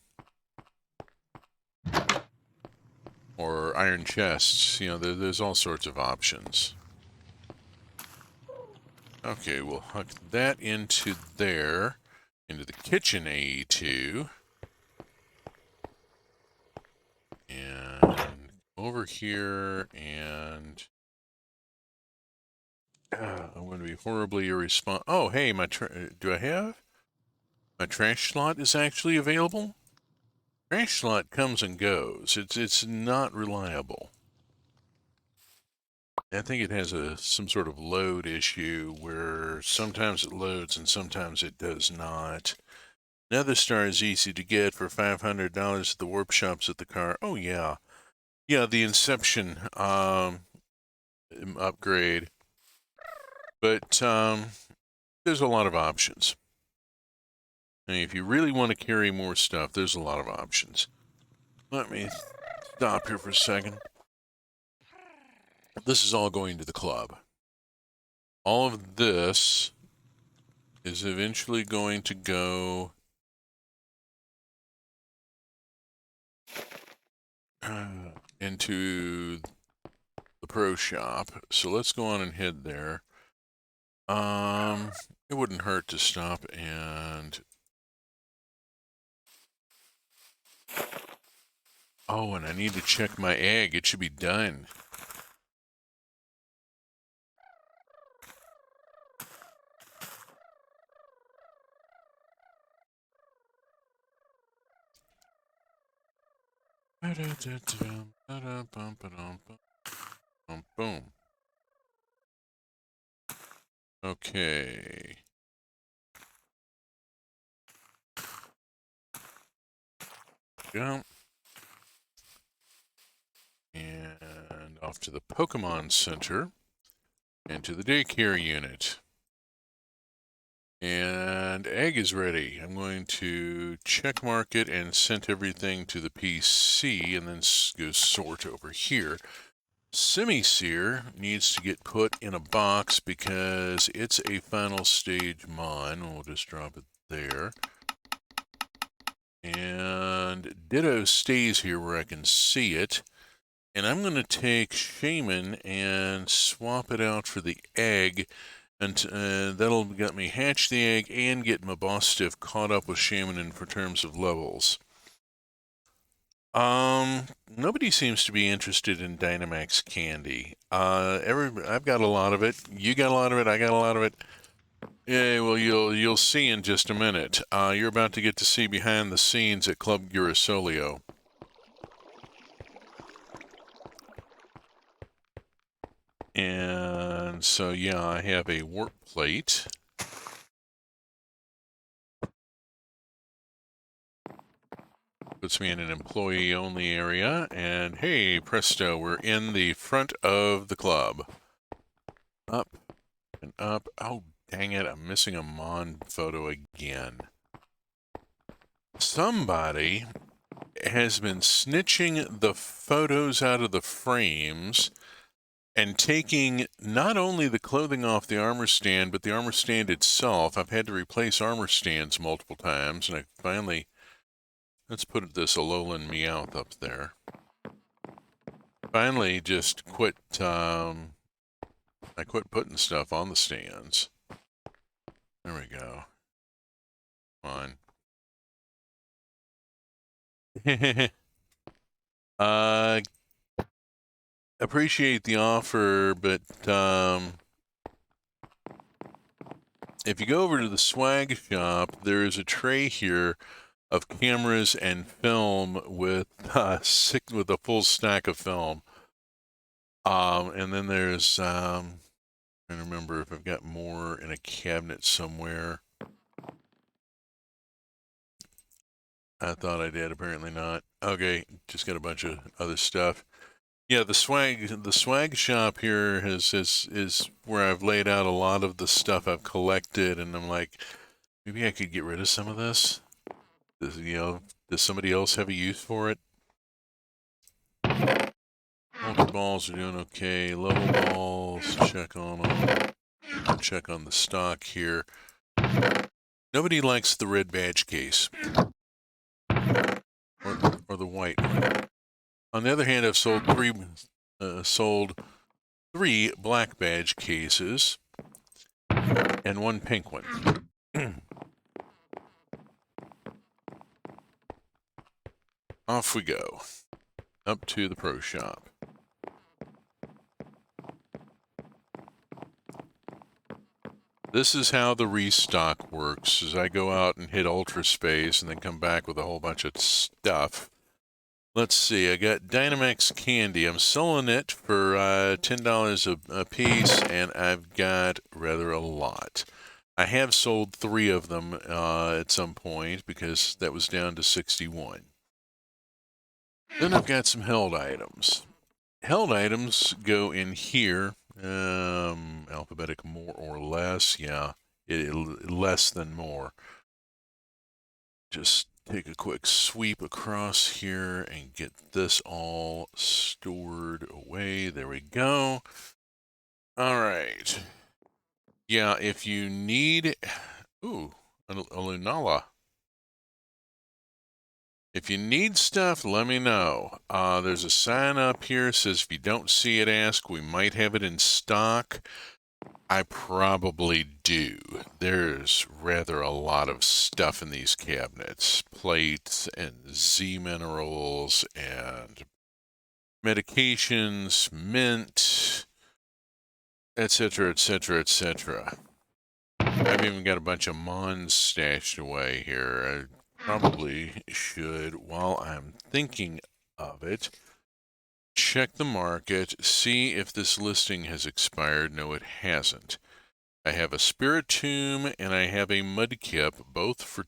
S2: Or iron chests. You know, there's all sorts of options. Okay, we'll hook that into there. Into the kitchen AE2. And over here, and I'm going to be horribly irresponsible. Oh, hey, do I have? My trash slot is actually available? Trash slot comes and goes. It's not reliable. I think it has some sort of load issue where sometimes it loads and sometimes it does not. Nether Star is easy to get for $500 at the warp shops at the car. Oh yeah. Yeah, the Inception upgrade. But there's a lot of options. I mean, if you really want to carry more stuff, there's a lot of options. Let me stop here for a second. This is all going to the club. All of this is eventually going to go into the pro shop. So let's go on and head there. It wouldn't hurt to stop and... Oh, and I need to check my egg. It should be done. Boom. Okay. Go. And off to the Pokemon Center and to the daycare unit. And egg is ready. I'm going to check mark it and send everything to the PC and then go sort over here. Semi-Seer needs to get put in a box because it's a final stage mon. We'll just drop it there. And Ditto stays here where I can see it. And I'm going to take Shaman and swap it out for the egg. And that'll get me hatch the egg and get my boss stiff caught up with Shaman in for terms of levels. Nobody seems to be interested in Dynamax candy. I've got a lot of it. You got a lot of it. I got a lot of it. Yeah, well, you'll see in just a minute. You're about to get to see behind the scenes at Club Girasolio. And so, yeah, I have a work plate. Puts me in an employee-only area, and hey, presto, we're in the front of the club. Up and up. Oh, dang it, I'm missing a Mon photo again. Somebody has been snitching the photos out of the frames and taking not only the clothing off the armor stand, but the armor stand itself. I've had to replace armor stands multiple times, and I finally... Let's put this Alolan Meowth up there. Finally, just quit. I quit putting stuff on the stands. There we go. Come on. Appreciate the offer, but if you go over to the swag shop, there is a tray here of cameras and film with with a full stack of film. And then there's I don't remember if I've got more in a cabinet somewhere. I thought I did, apparently not. Okay, just got a bunch of other stuff. Yeah, the swag shop here is where I've laid out a lot of the stuff I've collected, and I'm like, maybe I could get rid of some of this. Does somebody else have a use for it? Ultra balls are doing okay. Level balls, check on them. Check on the stock here. Nobody likes the red badge case. Or the white one. On the other hand, I've sold three black badge cases and one pink one. Off we go. Up to the pro shop. This is how the restock works, is I go out and hit Ultra Space and then come back with a whole bunch of stuff. Let's see, I got Dynamax candy. I'm selling it for $10 a piece, and I've got rather a lot. I have sold 3 of them at some point because that was down to 61. Then I've got some held items. Held items go in here, alphabetic more or less, yeah, less than more. Just take a quick sweep across here and get this all stored away. There we go. All right. Yeah, if you need... Ooh, a Lunala. If you need stuff, let me know. There's a sign up here says if you don't see it, ask. We might have it in stock. I probably do. There's rather a lot of stuff in these cabinets. Plates and Z minerals and medications, mint, etc., etc., etc. I've even got a bunch of Mons stashed away here. I probably should, while I'm thinking of it, check the market, see if this listing has expired. No, it hasn't. I have a Spiritomb and I have a Mudkip, both for,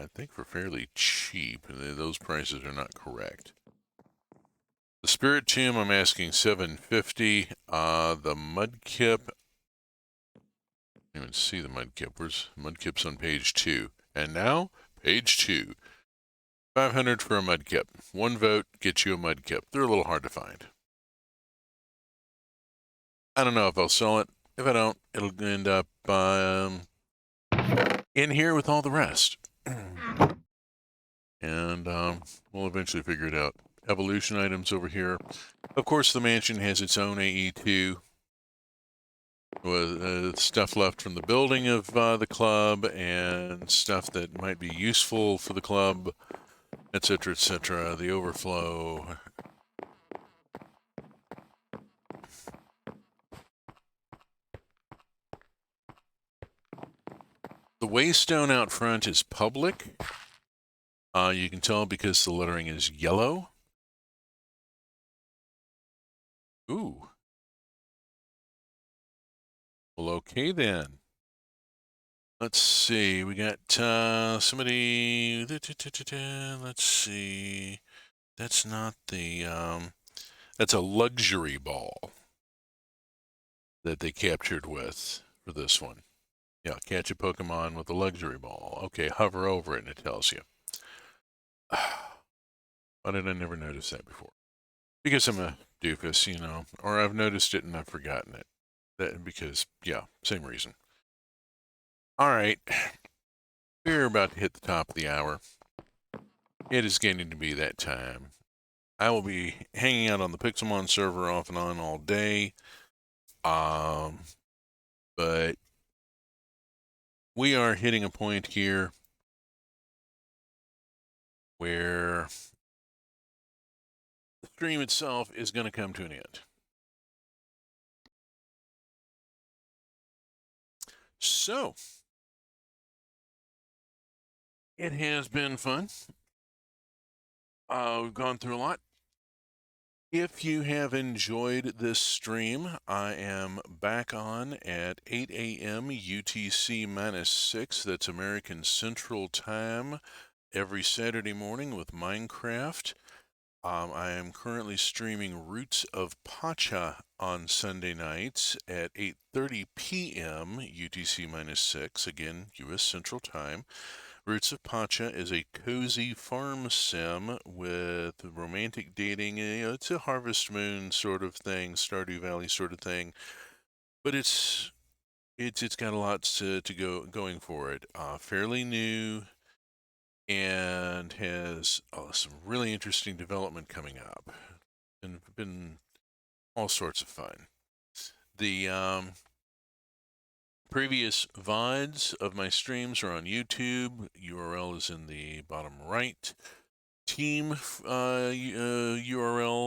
S2: I think for fairly cheap. Those prices are not correct. The Spirit Tomb, I'm asking $750. The Mudkip, I don't even see the Mudkip. Where's Mudkip's on page 2? And now, page 2. $500 for a Mudkip. One vote gets you a Mudkip. They're a little hard to find. I don't know if I'll sell it. If I don't, it'll end up in here with all the rest. And we'll eventually figure it out. Evolution items over here. Of course, the mansion has its own AE2 with stuff left from the building of the club and stuff that might be useful for the club, etc., etc. The overflow. The waystone out front is public. You can tell because the lettering is yellow. Ooh. Well, okay then. Let's see. We got somebody. Let's see. That's not the. That's a luxury ball that they captured with for this one. Yeah, catch a Pokemon with a luxury ball. Okay, hover over it and it tells you. Why did I never notice that before? Because I'm a doofus, you know, or I've noticed it and I've forgotten it. Because, yeah, same reason. All right, we're about to hit the top of the hour. It is getting to be that time. I will be hanging out on the Pixelmon server off and on all day. But we are hitting a point here where the stream itself is going to come to an end. So, it has been fun. We've gone through a lot. If you have enjoyed this stream, I am back on at 8 a.m. UTC-6. That's American Central Time every Saturday morning with Minecraft. I am currently streaming Roots of Pacha on Sunday nights at 8:30 p.m. UTC-6, again, U.S. Central Time. Roots of Pacha is a cozy farm sim with romantic dating. You know, it's a Harvest Moon sort of thing, Stardew Valley sort of thing, but it's got a lot to going for it. Fairly new and has some really interesting development coming up. And been all sorts of fun. The previous VODs of my streams are on YouTube. URL is in the bottom right. Team URL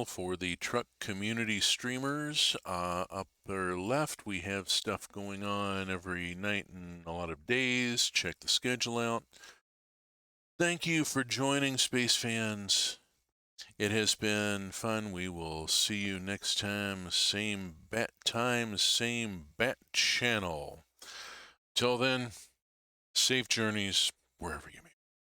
S2: for the truck community streamers. Upper left, we have stuff going on every night and a lot of days. Check the schedule out. Thank you for joining, Space Fans. It has been fun. We will see you next time. Same bat time, same bat channel. Till then, safe journeys wherever you may.